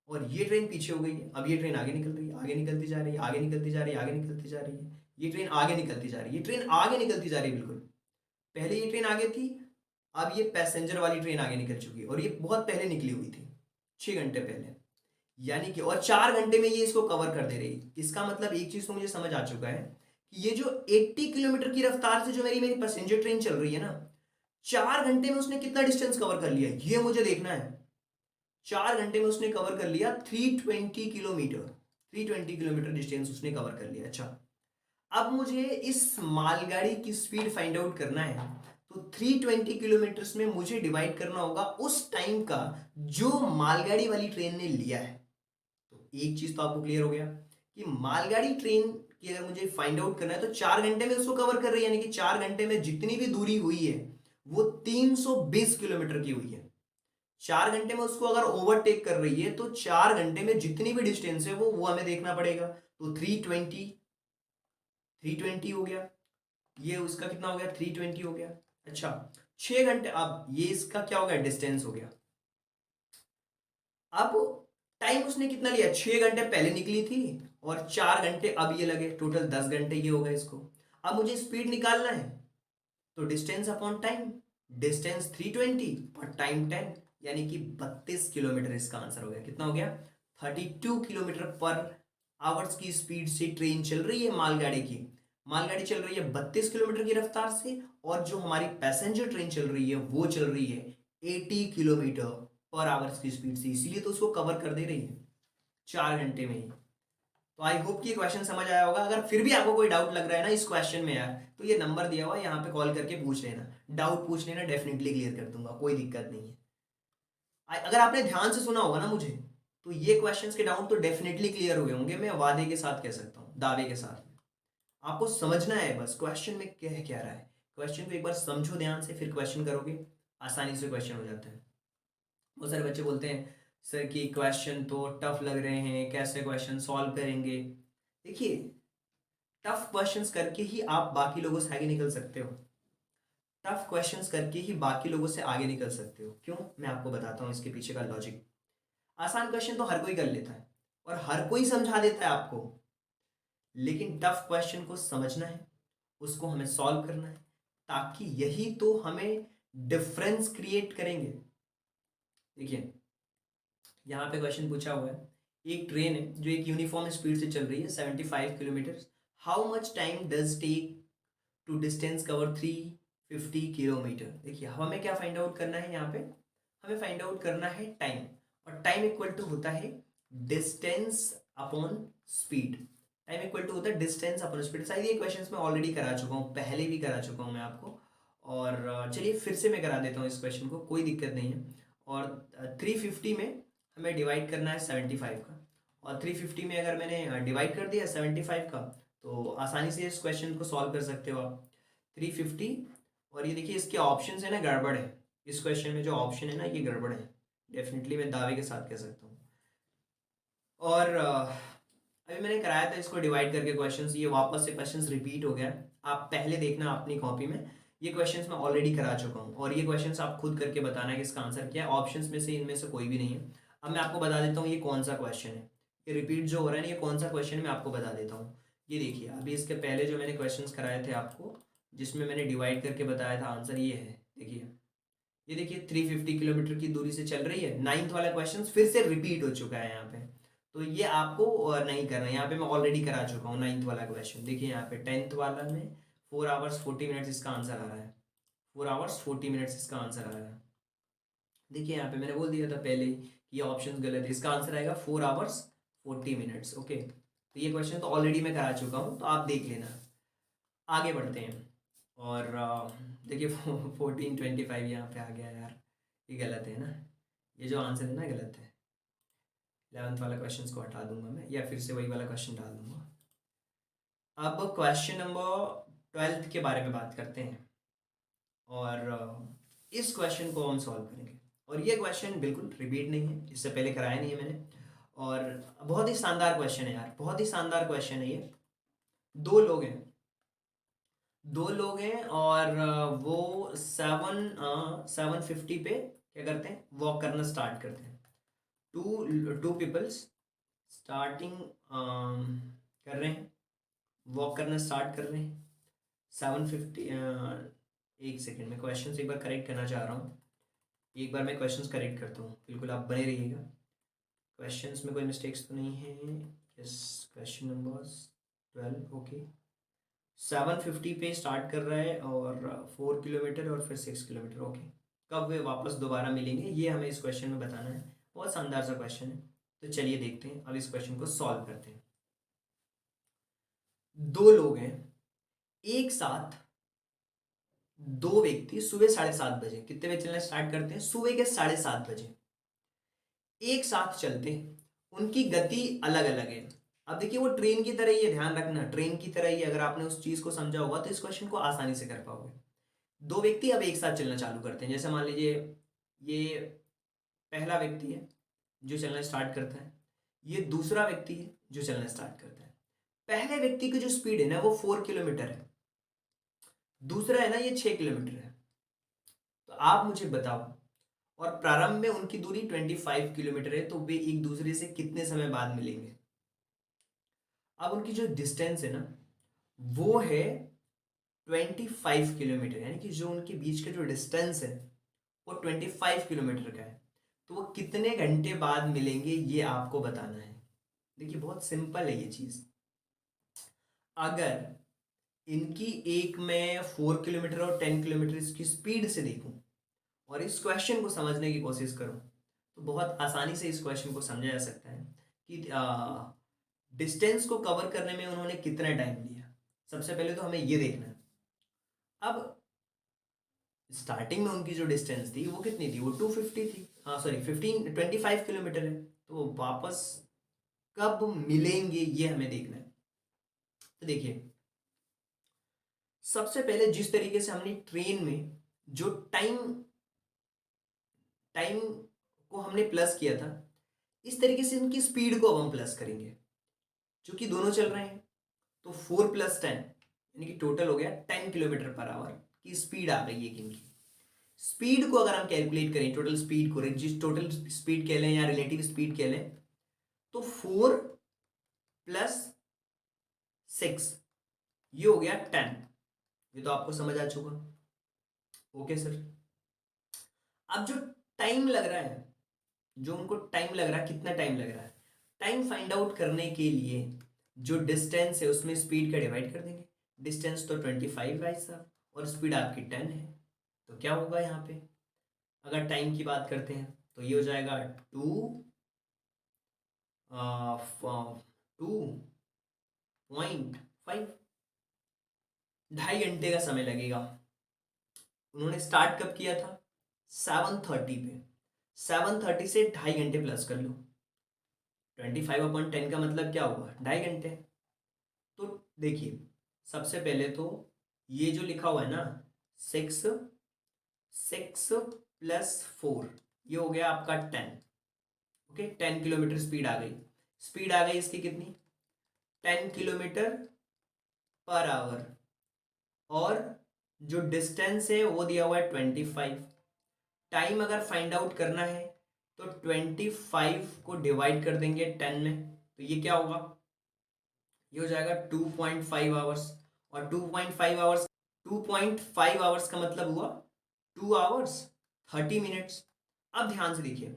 A: और ये ट्रेन पीछे हो गई है। अब ये ट्रेन आगे निकल रही है, आगे निकलती जा रही है, आगे निकलती जा रही है, आगे निकलती जा रही है, ये ट्रेन आगे निकलती जा रही है, ये ट्रेन आगे निकलती जा रही है बिल्कुल। पहले ये ट्रेन आगे थी, अब ये पैसेंजर वाली ट्रेन आगे निकल चुकी है और ये बहुत पहले निकली हुई थी, 6 घंटे पहले। यानी कि और 4 घंटे में ये इसको कवर कर दे रही है। इसका मतलब एक चीज तो मुझे समझ आ चुका है कि ये जो 80 किलोमीटर की रफ्तार से जो मेरी मेरी पैसेंजर ट्रेन चल रही है ना, 4 घंटे में उसने कितना डिस्टेंस कवर कर लिया ये मुझे देखना है। 4 घंटे में उसने कवर कर लिया 320 किलोमीटर, 320 किलोमीटर डिस्टेंस उसने कवर कर लिया। अच्छा, अब मुझे इस मालगाड़ी की स्पीड फाइंड आउट करना है, तो 320 किलोमीटर में मुझे डिवाइड करना होगा उस टाइम का जो मालगाड़ी वाली ट्रेन ने लिया है। तो एक चीज तो आपको क्लियर हो गया कि मालगाड़ी ट्रेन की अगर मुझे फाइंड आउट करना है तो 4 घंटे में उसको कवर कर रही है, यानी कि 4 घंटे में जितनी भी दूरी हुई है वो 320 किलोमीटर की हुई है। 4 घंटे में उसको अगर ओवरटेक कर रही है तो 4 घंटे में जितनी भी डिस्टेंस है वो हमें देखना पड़ेगा। तो 320 हो गया, ये उसका कितना हो गया, 320 हो गया। अच्छा, 6 घंटे, अब ये इसका क्या हो गया, डिस्टेंस हो गया। अब टाइम उसने कितना लिया, 6 घंटे पहले निकली थी और 4 घंटे अब ये लगे, टोटल 10 घंटे ये हो गए इसको। अब मुझे स्पीड निकालना है तो डिस्टेंस अपॉन टाइम, डिस्टेंस 320 और टाइम 10, यानी कि 32 किलोमीटर इसका आंसर हो गया। कितना हो गया, 32 किलोमीटर पर आवर्स की स्पीड से ट्रेन चल रही है मालगाड़ी की, मालगाड़ी चल रही है 32 किलोमीटर की रफ्तार से, और जो हमारी पैसेंजर ट्रेन चल रही है वो चल रही है 80 किलोमीटर पर आवर्स की स्पीड से, इसीलिए तो उसको कवर कर दे रही है 4 घंटे में ही। तो आई होप कि क्वेश्चन समझ आया होगा। अगर फिर भी आपको कोई डाउट लग रहा है ना इस क्वेश्चन में यार, तो ये नंबर दिया हुआ है, यहाँ पे कॉल करके पूछ लेना, डाउट पूछ लेना, डेफिनेटली क्लियर कर दूंगा, कोई दिक्कत नहीं है। अगर आपने ध्यान से सुना होगा ना मुझे, तो ये क्वेश्चंस के डाउट तो डेफिनेटली क्लियर हुए होंगे, मैं वादे के साथ कह सकता हूँ, दावे के साथ। आपको समझना है बस क्वेश्चन में कह क्या रहा है, क्वेश्चन को एक बार समझो ध्यान से, फिर क्वेश्चन करोगे, आसानी से क्वेश्चन हो जाता है। बहुत सारे बच्चे बोलते हैं सर कि क्वेश्चन तो टफ लग रहे हैं, कैसे क्वेश्चन सॉल्व करेंगे। देखिए, टफ क्वेश्चंस करके ही आप बाकी लोगों से आगे निकल सकते हो, टफ क्वेश्चंस करके ही बाकी लोगों से आगे निकल सकते हो। क्यों, मैं आपको बताता हूँ इसके पीछे का लॉजिक। आसान क्वेश्चन तो हर कोई कर लेता है और हर कोई समझा देता है आपको, लेकिन टफ क्वेश्चन को समझना है, उसको हमें सॉल्व करना है, ताकि यही तो हमें डिफरेंस क्रिएट करेंगे। देखिए, यहाँ पे क्वेश्चन पूछा हुआ है, एक ट्रेन है जो एक यूनिफॉर्म स्पीड से चल रही है 75 kilometre, how much time does take to distance cover 350 kilometre. देखिए, हमें क्या फाइंड आउट करना है, यहाँ पे हमें फाइंड आउट करना है टाइम, और टाइम इक्वल टू होता है distance upon speed. Time equal to होता है डिस्टेंस अपॉन स्पीड। शायद ये क्वेश्चंस मैं ऑलरेडी करा चुका हूँ, पहले भी करा चुका हूँ मैं आपको, और चलिए फिर से मैं करा देता हूँ इस क्वेश्चन को, कोई दिक्कत नहीं है। और 350 में हमें डिवाइड करना है 75 का, और 350 में अगर मैंने डिवाइड कर दिया 75 का, तो आसानी से इस क्वेश्चन को सॉल्व कर सकते हो आप। 350, और ये देखिए इसके ऑप्शन है ना गड़बड़ है, इस क्वेश्चन में जो ऑप्शन है ना ये गड़बड़ है, डेफिनेटली मैं दावे के साथ कह सकता हूँ। और अभी मैंने कराया था इसको डिवाइड करके क्वेश्चंस, ये वापस से क्वेश्चंस रिपीट हो गया, आप पहले देखना अपनी कॉपी में, ये क्वेश्चंस मैं ऑलरेडी करा चुका हूँ, और ये क्वेश्चंस आप खुद करके बताना है कि इसका आंसर क्या है, ऑप्शंस में से इनमें से कोई भी नहीं है। अब मैं आपको बता देता हूँ ये कौन सा क्वेश्चन है, ये रिपीट जो हो रहा है ना ये कौन सा क्वेश्चन है, मैं आपको बता देता हूँ। ये देखिए, अभी इसके पहले जो मैंने क्वेश्चंस कराए थे आपको, जिसमें मैंने डिवाइड करके बताया था, आंसर ये है। देखिए, ये देखिए 350 किलोमीटर की दूरी से चल रही है, नाइन्थ वाला क्वेश्चन फिर से रिपीट हो चुका है यहाँ पे, तो ये आपको नहीं करना है, यहाँ पे मैं ऑलरेडी करा चुका हूँ नाइन्थ वाला क्वेश्चन। देखिए यहाँ पे 10th वाला में 4 आवर्स 40 मिनट्स इसका आंसर आ रहा है, 4 आवर्स 40 मिनट्स इसका आंसर आ रहा है। देखिए यहाँ पे मैंने बोल दिया था पहले ही कि ये ऑप्शन गलत है, इसका आंसर आएगा 4 आवर्स 40 मिनट्स। ओके, तो ये क्वेश्चन तो ऑलरेडी मैं करा चुका हूँ, तो आप देख लेना। आगे बढ़ते हैं, और देखिए 1425 यहाँ पे आ गया यार, ये गलत है ना, ये जो आंसर है ना गलत है। 11th वाला क्वेश्चन को हटा दूंगा मैं, या फिर से वही वाला क्वेश्चन डाल दूंगा। अब क्वेश्चन नंबर 12th के बारे में बात करते हैं, और इस क्वेश्चन को हम सॉल्व करेंगे, और ये क्वेश्चन बिल्कुल रिपीट नहीं है, इससे पहले कराया नहीं है मैंने, और बहुत ही शानदार क्वेश्चन है यार, बहुत ही शानदार क्वेश्चन है ये। दो लोग हैं, दो लोग हैं, और वो 750 पे क्या करते हैं, वॉक करना स्टार्ट करते हैं। टू पीपल्स स्टार्टिंग कर रहे हैं, वॉक करना स्टार्ट कर रहे हैं 750। एक सेकेंड, मैं क्वेश्चन एक बार करेक्ट करना चाह रहा हूँ, एक बार मैं क्वेश्चंस करेक्ट करता हूँ, बिल्कुल आप बने रहिएगा, क्वेश्चंस में कोई मिस्टेक्स तो नहीं है। Yes, question number 12, okay. 750 पे स्टार्ट कर रहा है, और 4 किलोमीटर और फिर 6 किलोमीटर, ओके। कब वे वापस दोबारा मिलेंगे, ये हमें इस क्वेश्चन में बताना है, बहुत शानदार सा क्वेश्चन है। तो चलिए देखते हैं, अब इस क्वेश्चन को सॉल्व करते हैं। दो लोग हैं, एक साथ दो व्यक्ति सुबह 7:30 बजे, कितने बजे चलना स्टार्ट करते हैं, सुबह के 7:30 बजे, एक साथ चलते हैं, उनकी गति अलग अलग है। अब देखिए, वो ट्रेन की तरह ही है, ध्यान रखना, ट्रेन की तरह ही, अगर आपने उस चीज को समझा होगा तो इस क्वेश्चन को आसानी से कर पाओगे। दो व्यक्ति अब एक साथ चलना चालू करते हैं, जैसे मान लीजिए ये पहला व्यक्ति है जो चलना स्टार्ट करता है, ये दूसरा व्यक्ति है जो चलना स्टार्ट करता है। पहले व्यक्ति की जो स्पीड है ना वो 4 किलोमीटर है, दूसरा है ना ये 6 किलोमीटर है। तो आप मुझे बताओ, और प्रारंभ में उनकी दूरी 25 किलोमीटर है, तो वे एक दूसरे से कितने समय बाद मिलेंगे। अब उनकी जो डिस्टेंस है ना वो है 25 किलोमीटर, यानी कि जो उनके बीच का जो डिस्टेंस है वो 25 किलोमीटर का है। तो वो कितने घंटे बाद मिलेंगे ये आपको बताना है। देखिए बहुत सिंपल है ये चीज़। अगर इनकी एक मैं 4 किलोमीटर और 10 किलोमीटर की स्पीड से देखूं और इस क्वेश्चन को समझने की कोशिश करूं, तो बहुत आसानी से इस क्वेश्चन को समझा जा सकता है कि डिस्टेंस को कवर करने में उन्होंने कितना टाइम लिया। सबसे पहले तो हमें ये देखना है। अब स्टार्टिंग में उनकी जो डिस्टेंस थी वो कितनी थी, वो 250 थी, हाँ सॉरी 25 किलोमीटर है। तो वो वापस कब मिलेंगे ये हमें देखना है। तो देखिए सबसे पहले जिस तरीके से हमने ट्रेन में जो टाइम टाइम को हमने प्लस किया था, इस तरीके से इनकी स्पीड को अब हम प्लस करेंगे। क्योंकि दोनों चल रहे हैं तो 4 + 10 यानी कि टोटल हो गया 10 किलोमीटर पर आवर की स्पीड आ गई है इनकी। स्पीड को अगर हम कैलकुलेट करें, टोटल स्पीड को, जिस टोटल स्पीड कह लें या रिलेटिव स्पीड कह लें, तो 4 + 6 ये हो गया 10। ये तो आपको समझ आ चुका। Okay sir. अब जो टाइम लग रहा है, जो उनको टाइम लग रहा है, कितना टाइम लग रहा है, टाइम फाइंड आउट करने के लिए जो डिस्टेंस है उसमें स्पीड का डिवाइड कर देंगे। डिस्टेंस तो 25 भाई साहब और स्पीड आपकी 10 है। तो क्या होगा यहाँ पे, अगर टाइम की बात करते हैं तो ये हो जाएगा 2.5। 2.5 घंटे का समय लगेगा। उन्होंने स्टार्ट कब किया था, 7:30 पे। 7:30 से 2.5 घंटे प्लस कर लो। 25/10 का मतलब क्या हुआ, 2.5 घंटे। तो देखिए सबसे पहले तो ये जो लिखा हुआ है ना, 6 + 4 ये हो गया आपका 10। ओके 10 किलोमीटर स्पीड आ गई। स्पीड आ गई इसकी कितनी, 10 किलोमीटर पर आवर। और जो डिस्टेंस है वो दिया हुआ है 25। टाइम अगर फाइंड आउट करना है तो 25 को डिवाइड कर देंगे 10 में, तो ये क्या होगा, ये हो जाएगा 2.5 आवर्स। और 2.5 आवर्स, 2.5 आवर्स का मतलब हुआ 2 आवर्स 30 मिनट्स। अब ध्यान से देखिए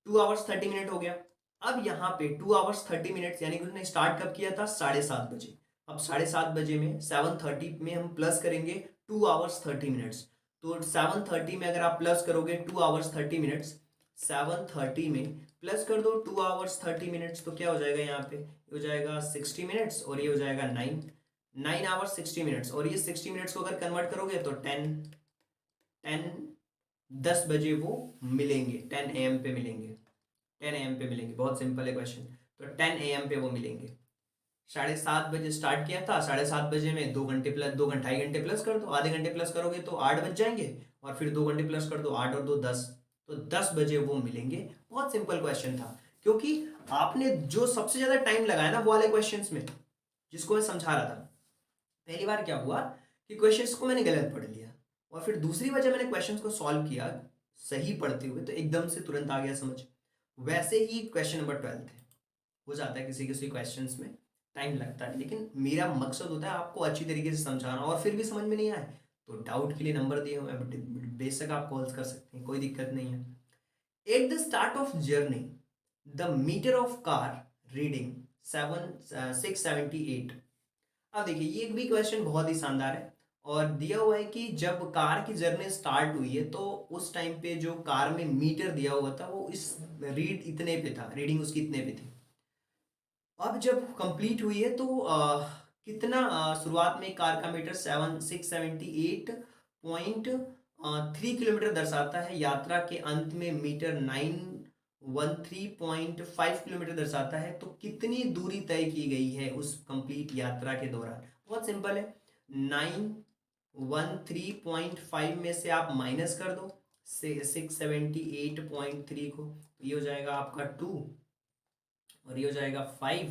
A: 2 आवर्स 30 मिनट हो गया। अब यहाँ पे 2 आवर्स 30 मिनट्स यानी कि उसने स्टार्ट कब किया था, 7:30 बजे। अब 7:30 बजे में 7:30 में हम प्लस करेंगे 2 आवर्स 30 मिनट्स। तो 7:30 में अगर आप प्लस करोगे 2 आवर्स 30 मिनट्स, 7:30 में प्लस कर दो 2 आवर्स 30 मिनट्स, तो क्या हो जाएगा यहाँ पे, ये हो जाएगा 60 मिनट्स और ये हो जाएगा 9 आवर्स 60 मिनट्स। और ये 60 मिनट्स को अगर कन्वर्ट करोगे तो 10 बजे वो मिलेंगे, 10 AM पे मिलेंगे। 10 AM पे मिलेंगे, बहुत सिंपल है क्वेश्चन। तो 10 AM पे वो मिलेंगे। 7:30 बजे स्टार्ट किया था, 7:30 बजे में 2 घंटे प्लस 2 2.5 घंटे प्लस कर दो, आधे घंटे प्लस करोगे तो 8 बज जाएंगे। और फिर 2 घंटे प्लस कर दो, 8 और 2 10, तो 10 बजे वो मिलेंगे। बहुत सिंपल क्वेश्चन था, क्योंकि आपने जो सबसे ज्यादा टाइम लगाया ना वो वाले क्वेश्चन में, जिसको मैं समझा रहा था, पहली बार क्या हुआ कि क्वेश्चंस को मैंने गलत पढ़ लिया और फिर दूसरी बार जब मैंने क्वेश्चंस को सॉल्व किया सही पढ़ते हुए तो एकदम से तुरंत आ गया समझ। वैसे ही क्वेश्चन नंबर 12 है, हो जाता है किसी किसी क्वेश्चंस में टाइम लगता है, लेकिन मेरा मकसद होता है आपको अच्छी तरीके से समझाना। और फिर भी समझ में नहीं आए तो डाउट के लिए नंबर दिए हुए हैं, बेशक आप कॉल कर सकते हैं, कोई दिक्कत नहीं है। At the start of journey the meter of car reading 678। अब देखिए ये भी क्वेश्चन बहुत ही शानदार है और दिया हुआ है कि जब कार की जर्नी स्टार्ट हुई है तो उस टाइम पे जो कार में मीटर दिया हुआ था वो इस रीड इतने पे था, रीडिंग उसकी इतने पे थी। अब जब कंप्लीट हुई है तो कितना शुरुआत में कार का मीटर 678.3 किलोमीटर दर्शाता है, यात्रा के अंत में मीटर 913.5 किलोमीटर दर्शाता है। तो कितनी दूरी तय की गई है उस कंप्लीट यात्रा के दौरान, बहुत सिंपल है। 913.5 में से आप माइनस कर दो 678.3 को, तो ये हो जाएगा आपका 2 और ये हो जाएगा 5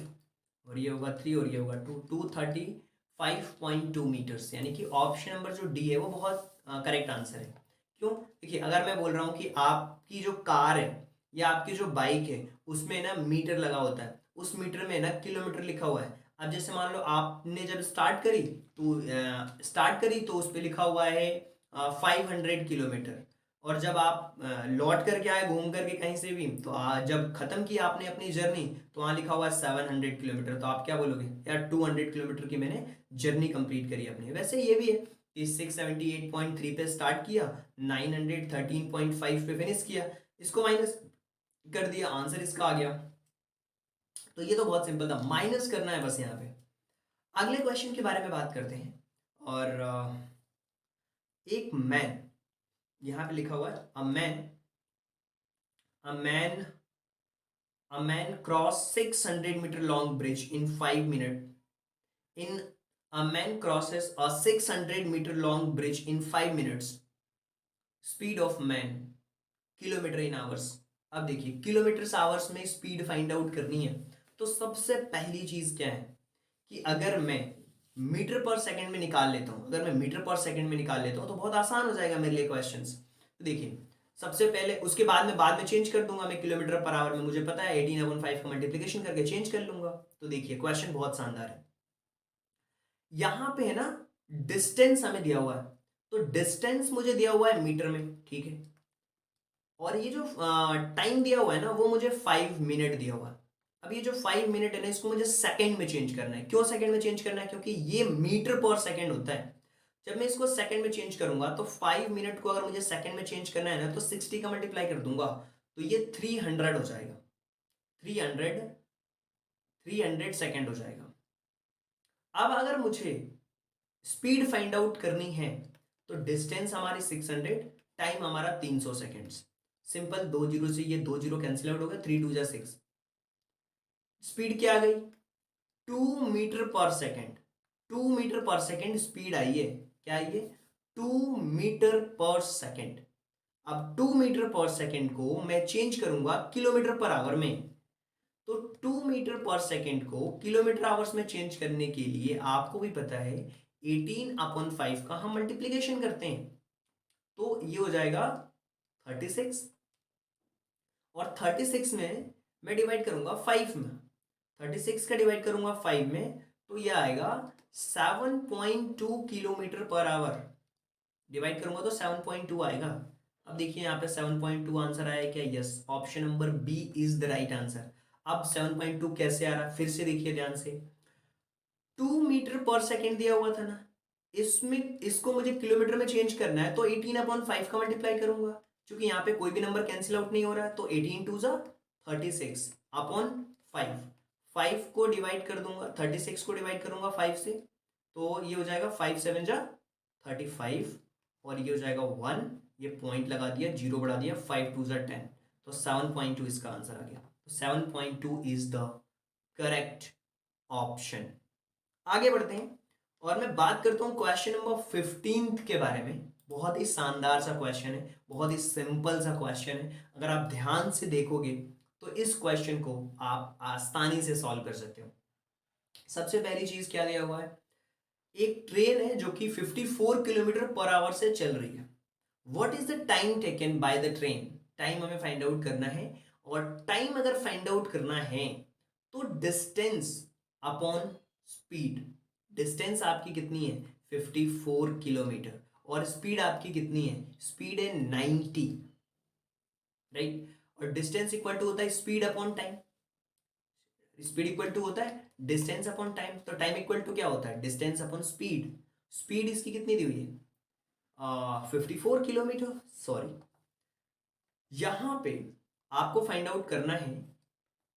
A: और ये होगा 3 और ये होगा 2, 235.2 मीटर्स। यानी कि ऑप्शन नंबर जो डी है वो बहुत करेक्ट आंसर है। क्यों, देखिए अगर मैं बोल रहा हूँ कि आपकी जो कार है या आपकी जो बाइक है उसमें ना मीटर लगा होता है, उस मीटर में ना किलोमीटर लिखा हुआ है। अब जैसे मान लो आपने जब स्टार्ट करी तो उस पर लिखा हुआ है 500 किलोमीटर। और जब आप लौट करके आए घूम करके कहीं से भी, तो जब खत्म किया आपने अपनी जर्नी, तो वहाँ लिखा हुआ है 700 किलोमीटर, तो आप क्या बोलोगे यार 200 किलोमीटर की मैंने जर्नी कंप्लीट करी अपनी। वैसे ये भी है कि 678.3 पे स्टार्ट किया, 913.5 पे फिनिश किया, इसको माइनस कर दिया, आंसर इसका आ गया। तो ये तो बहुत सिंपल था, माइनस करना है बस यहाँ पे। अगले क्वेश्चन के बारे में बात करते हैं। और एक मैन, यहाँ पे लिखा हुआ है a man cross 600 metre long bridge in 5 minute in a man crosses a 600 meter long bridge in 5 minutes. Speed of man kilometre in hours. अब देखिए किलोमीटर आवर्स में स्पीड फाइंड आउट करनी है, तो सबसे पहली चीज क्या है कि अगर मैं मीटर पर सेकंड में निकाल लेता हूं, तो बहुत आसान हो जाएगा मेरे लिए क्वेश्चंस। तो देखिए सबसे पहले, उसके बाद में चेंज कर दूंगा मैं किलोमीटर पर आवर में, मुझे पता है 18/5 का मल्टीप्लीकेशन करके चेंज कर लूंगा। तो देखिए क्वेश्चन बहुत शानदार है। यहां पे है ना, डिस्टेंस हमें दिया हुआ है, तो डिस्टेंस मुझे दिया हुआ है मीटर में, ठीक है। और ये जो टाइम दिया हुआ है ना, वो मुझे 5 मिनट दिया हुआ है। अब ये जो 5 मिनट है ना, इसको मुझे सेकंड में चेंज करना है। क्यों सेकंड में चेंज करना है? क्योंकि ये मीटर पर सेकंड होता है। जब मैं इसको सेकंड में चेंज करूंगा, तो 5 मिनट को अगर मुझे सेकंड में चेंज करना है ना, तो 60 का मल्टीप्लाई कर दूंगा, तो ये 300 हो जाएगा। 300 300 सेकेंड हो जाएगा। अब अगर मुझे स्पीड फाइंड आउट करनी है, तो डिस्टेंस हमारी 600, टाइम हमारा 300 सेकेंड्स। सिंपल, 2 जीरो से ये 2 जीरो कैंसिल आउट हो गया, 3 2 जा 6। स्पीड क्या आ गई? 2 मीटर पर सेकेंड। 2 मीटर पर सेकेंड स्पीड आई है। क्या आई है? 2 मीटर पर सेकेंड। अब 2 मीटर पर सेकेंड को मैं चेंज करूंगा किलोमीटर पर आवर में, तो 2 मीटर पर सेकेंड को किलोमीटर आवर्स में चेंज करने के लिए आपको भी पता है 18/5 का हम मल्टीप्लीकेशन करते हैं, तो ये हो जाएगा 36। और 36 में मैं डिवाइड करूंगा 5 में, 36 का डिवाइड करूंगा 5 में, तो ये आएगा 7.2 किलोमीटर पर आवर। डिवाइड करूंगा तो 7.2 आएगा। अब देखिए यहाँ पे 7.2 आंसर आया क्या? Yes, option number B is the right answer. अब 7.2 कैसे आ रहा, फिर से देखिए ध्यान से। 2 मीटर पर सेकेंड दिया हुआ था ना, इसमें इसको मुझे किलोमीटर में चेंज करना है, तो 18/5 का मल्टीप्लाई करूंगा। क्योंकि यहाँ पे कोई भी नंबर कैंसिल आउट नहीं हो रहा है, तो 18 2 जा 36/5। 5 को डिवाइड कर दूंगा, 36 को डिवाइड करूंगा 5 से, तो ये हो जाएगा 5 7 जा 35, और ये हो जाएगा 1। ये पॉइंट लगा दिया, जीरो बढ़ा दिया, 5 2 जा 10, तो 7.2 इसका आंसर आ गया। तो 7.2 इज द करेक्ट ऑप्शन। आगे बढ़ते हैं और मैं बात करता हूं क्वेश्चन नंबर 15 के बारे में। बहुत ही शानदार सा क्वेश्चन है, बहुत ही सिंपल सा क्वेश्चन है। अगर आप ध्यान से देखोगे तो इस क्वेश्चन को आप आसानी से सॉल्व कर सकते हो। सबसे पहली चीज क्या दिया हुआ है? एक ट्रेन है जो कि 54 किलोमीटर पर आवर से चल रही है। What is the time taken by the train? Time हमें फाइंड आउट करना है, और टाइम अगर फाइंड आउट करना है तो डिस्टेंस अपॉन स्पीड। डिस्टेंस आपकी कितनी है? 54 किलोमीटर, और स्पीड आपकी कितनी है? स्पीड है 90, राइट। और डिस्टेंस इक्वल टू होता है speed upon time. Speed equal to होता है डिस्टेंस अपॉन टाइम, तो टाइम इक्वल टू क्या होता है? Distance upon speed. स्पीड इसकी कितनी दी हुई है? 54 किलोमीटर, सॉरी। यहां पे आपको फाइंड आउट करना है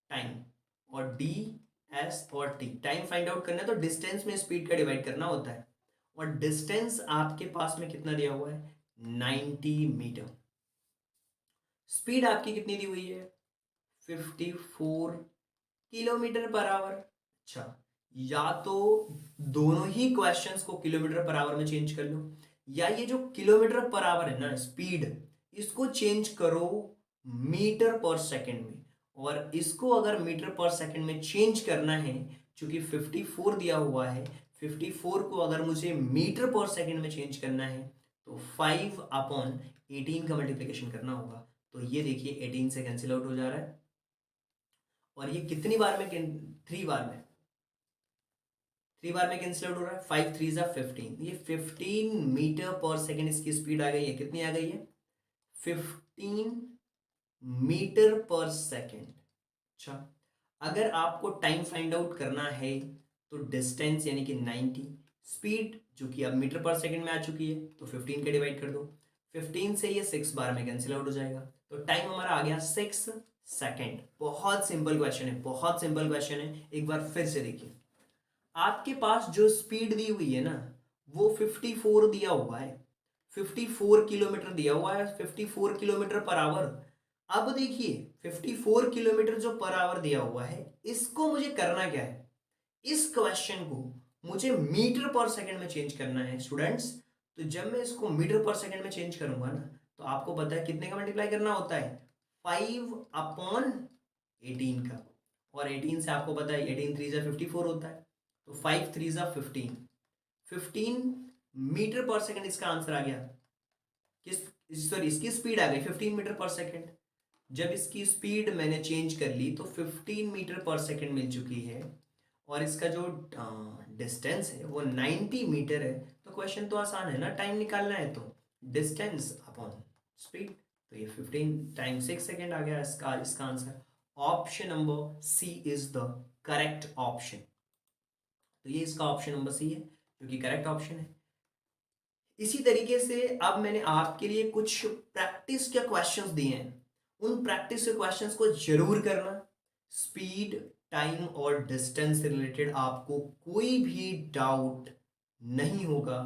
A: टाइम, और डी एस और टी। टाइम फाइंड आउट करना है तो डिस्टेंस में स्पीड का डिवाइड करना होता है, और डिस्टेंस आपके पास में कितना दिया हुआ है? 90 मीटर। स्पीड आपकी कितनी दी हुई है? 54 किलोमीटर पर आवर। अच्छा, या तो दोनों ही क्वेश्चंस को किलोमीटर पर आवर में चेंज कर लो, या ये जो किलोमीटर पर आवर है ना स्पीड, इसको चेंज करो मीटर पर सेकंड में। और इसको अगर मीटर पर सेकंड में चेंज करना है, क्योंकि 54 दिया हुआ है, 54 को अगर मुझे मीटर पर सेकंड में चेंज करना है, तो 5/18 का मल्टीप्लिकेशन करना होगा। तो ये देखिए 18 से कैंसिल आउट हो जा रहा है, और ये कितनी बार में? 3 बार में। 3 बार में कैंसिल आउट हो रहा है। 5 3 जा 15, ये 15 मीटर पर सेकेंड इसकी स्पीड आ गई है। कितनी आ गई है? 15 मीटर पर सेकेंड। अच्छा, अगर आपको टाइम फाइंड आउट करना है तो डिस्टेंस यानी कि 90, स्पीड जो कि अब मीटर पर सेकंड में आ चुकी है तो 15 के डिवाइड कर दो, 15 से ये 6 बार में कैंसिल आउट हो जाएगा, तो टाइम हमारा आ गया 6 सेकेंड। बहुत सिंपल क्वेश्चन है, बहुत सिंपल क्वेश्चन है। एक बार फिर से देखिए, आपके पास जो स्पीड दी हुई है ना वो 54 दिया हुआ है, 54 किलोमीटर दिया हुआ है, 54 किलोमीटर पर आवर। अब देखिए 54 किलोमीटर जो पर आवर दिया हुआ है, इसको मुझे करना क्या है, इस क्वेश्चन को मुझे मीटर पर सेकंड में चेंज करना है स्टूडेंट्स। तो जब मैं इसको मीटर पर सेकंड में चेंज करूंगा ना, तो आपको पता है कितने का मल्टीप्लाई करना होता है, 5/18 का। और 18 से आपको पता है 18 3 जा 54 होता है, तो 5 3 जा 15, 15 मीटर पर सेकंड इसका आंसर आ गया। किस सॉरी इसकी स्पीड आ गई 15 मीटर पर सेकंड। जब इसकी स्पीड मैंने चेंज कर ली तो 15 मीटर पर सेकंड मिल चुकी है, और इसका जो डिस्टेंस है वो 90 मीटर है। तो क्वेश्चन तो आसान है ना, टाइम निकालना है तो डिस्टेंस अपॉन स्पीड, तो ये 15 टाइम्स 6 सेकेंड आ गया इसका इसका answer. Option number C is the correct option. तो ये इसका ऑप्शन नंबर सी है जो कि करेक्ट ऑप्शन है। इसी तरीके से अब मैंने आपके लिए कुछ प्रैक्टिस के क्वेश्चंस दिए हैं, उन प्रैक्टिस के क्वेश्चंस को जरूर करना। स्पीड, टाइम और डिस्टेंस से रिलेटेड आपको कोई भी डाउट नहीं होगा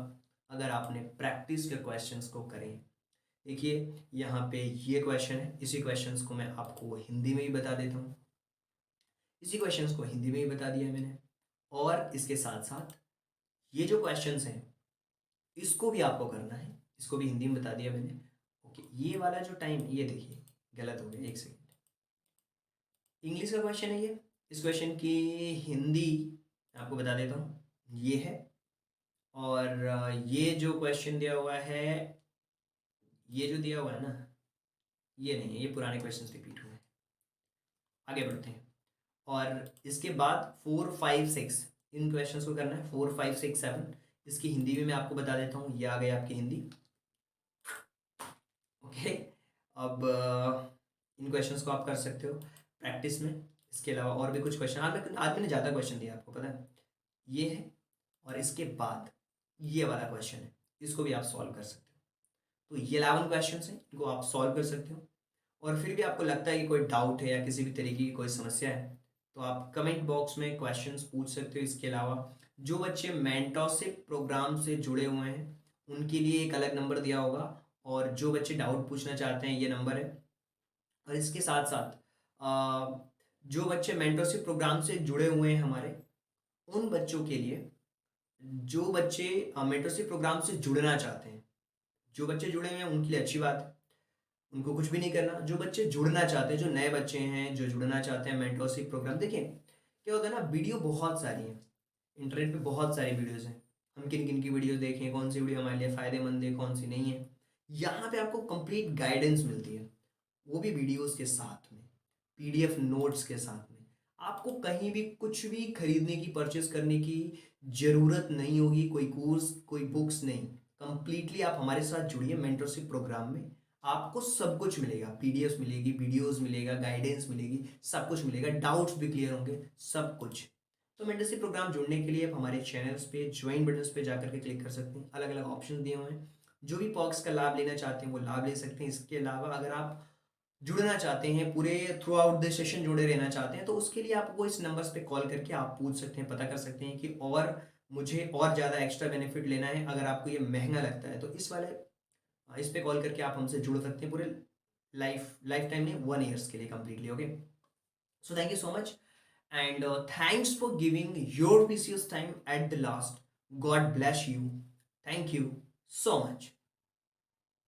A: अगर आपने प्रैक्टिस के क्वेश्चंस को करें। देखिए यहाँ पे ये क्वेश्चन है, इसी क्वेश्चंस को मैं आपको हिंदी में ही बता देता हूँ। इसी क्वेश्चंस को हिंदी में ही बता दिया मैंने, और इसके साथ साथ ये जो क्वेश्चंस हैं इसको भी आपको करना है, इसको भी हिंदी में बता दिया मैंने। ओके, ये वाला जो टाइम, ये देखिए गलत हो गया, एक सेकेंड। इंग्लिश का क्वेश्चन है ये, इस क्वेश्चन की हिंदी आपको बता देता हूँ, ये है। और ये जो क्वेश्चन दिया हुआ है, ये जो दिया हुआ है ना, ये नहीं है, ये पुराने क्वेश्चन रिपीट हुए हैं। आगे बढ़ते हैं, और इसके बाद 4 5 6 इन क्वेश्चंस को करना है, 4 5 6 7। इसकी हिंदी में मैं आपको बता देता हूँ, ये आ गई आपकी हिंदी। ओके, अब इन क्वेश्चंस को आप कर सकते हो प्रैक्टिस में। इसके अलावा और भी कुछ क्वेश्चन, आज मैंने ज़्यादा क्वेश्चन दिया आपको पता है, ये है, और इसके बाद ये वाला क्वेश्चन है, इसको भी आप सॉल्व कर सकते हो। तो ये 11 क्वेश्चन हैं, इनको आप सॉल्व कर सकते हो। और फिर भी आपको लगता है कि कोई डाउट है या किसी भी तरीके की कोई समस्या है, तो आप कमेंट बॉक्स में क्वेश्चंस पूछ सकते हो। इसके अलावा जो बच्चे मेंटरशिप प्रोग्राम से जुड़े हुए हैं उनके लिए एक अलग नंबर दिया होगा, और जो बच्चे डाउट पूछना चाहते हैं ये नंबर है। और इसके साथ साथ जो बच्चे मेंटरशिप प्रोग्राम से जुड़े हुए हैं हमारे, उन बच्चों के लिए, जो बच्चे मेंटरशिप प्रोग्राम से जुड़ना चाहते हैं, जो बच्चे जुड़े हुए हैं उनके लिए अच्छी बात है, उनको कुछ भी नहीं करना। जो बच्चे जुड़ना चाहते हैं, जो नए बच्चे हैं जो जुड़ना चाहते हैं मेंटरशिप प्रोग्राम, देखिए क्या होता है ना, वीडियो बहुत सारी है, इंटरनेट पे बहुत सारी वीडियोस हैं, हम किन किन की वीडियो देखें, कौन सी वीडियो हमारे लिए फ़ायदेमंद है, कौन सी नहीं है। यहाँ पे आपको कंप्लीट गाइडेंस मिलती है, वो भी वीडियोस के साथ में, पीडीएफ नोट्स के साथ में। आपको कहीं भी कुछ भी खरीदने की, परचेस करने की ज़रूरत नहीं होगी, कोई कोर्स कोई बुक्स नहीं। कंप्लीटली आप हमारे साथ जुड़िए मेंटरशिप प्रोग्राम में, आपको सब कुछ मिलेगा, पीडीएफ मिलेगी, वीडियोस मिलेगा, गाइडेंस मिलेगी, सब कुछ मिलेगा, डाउट्स भी क्लियर होंगे, सब कुछ। तो मेंटरशिप प्रोग्राम जुड़ने के लिए आप हमारे चैनल्स पे ज्वाइन बटन्स पे जाकर के क्लिक कर सकते हैं, अलग अलग ऑप्शन दिए हुए हैं। जो भी पॉक्स का लाभ लेना चाहते हैं वो लाभ ले सकते हैं। इसके अलावा अगर आप जुड़ना चाहते हैं, पूरे थ्रू आउट द सेशन जुड़े रहना चाहते हैं, तो उसके लिए आपको इस नंबर्स पे कॉल करके आप पूछ सकते हैं, पता कर सकते हैं कि और मुझे और ज़्यादा एक्स्ट्रा बेनिफिट लेना है, अगर आपको ये महंगा लगता है तो इस पे कॉल करके आप हमसे जुड़ सकते हैं, पूरे लाइफ टाइम में 1 ईयर्स के लिए completely. Okay, so thank you so much, and thanks for giving your precious time at the last. God bless you. Thank you so much.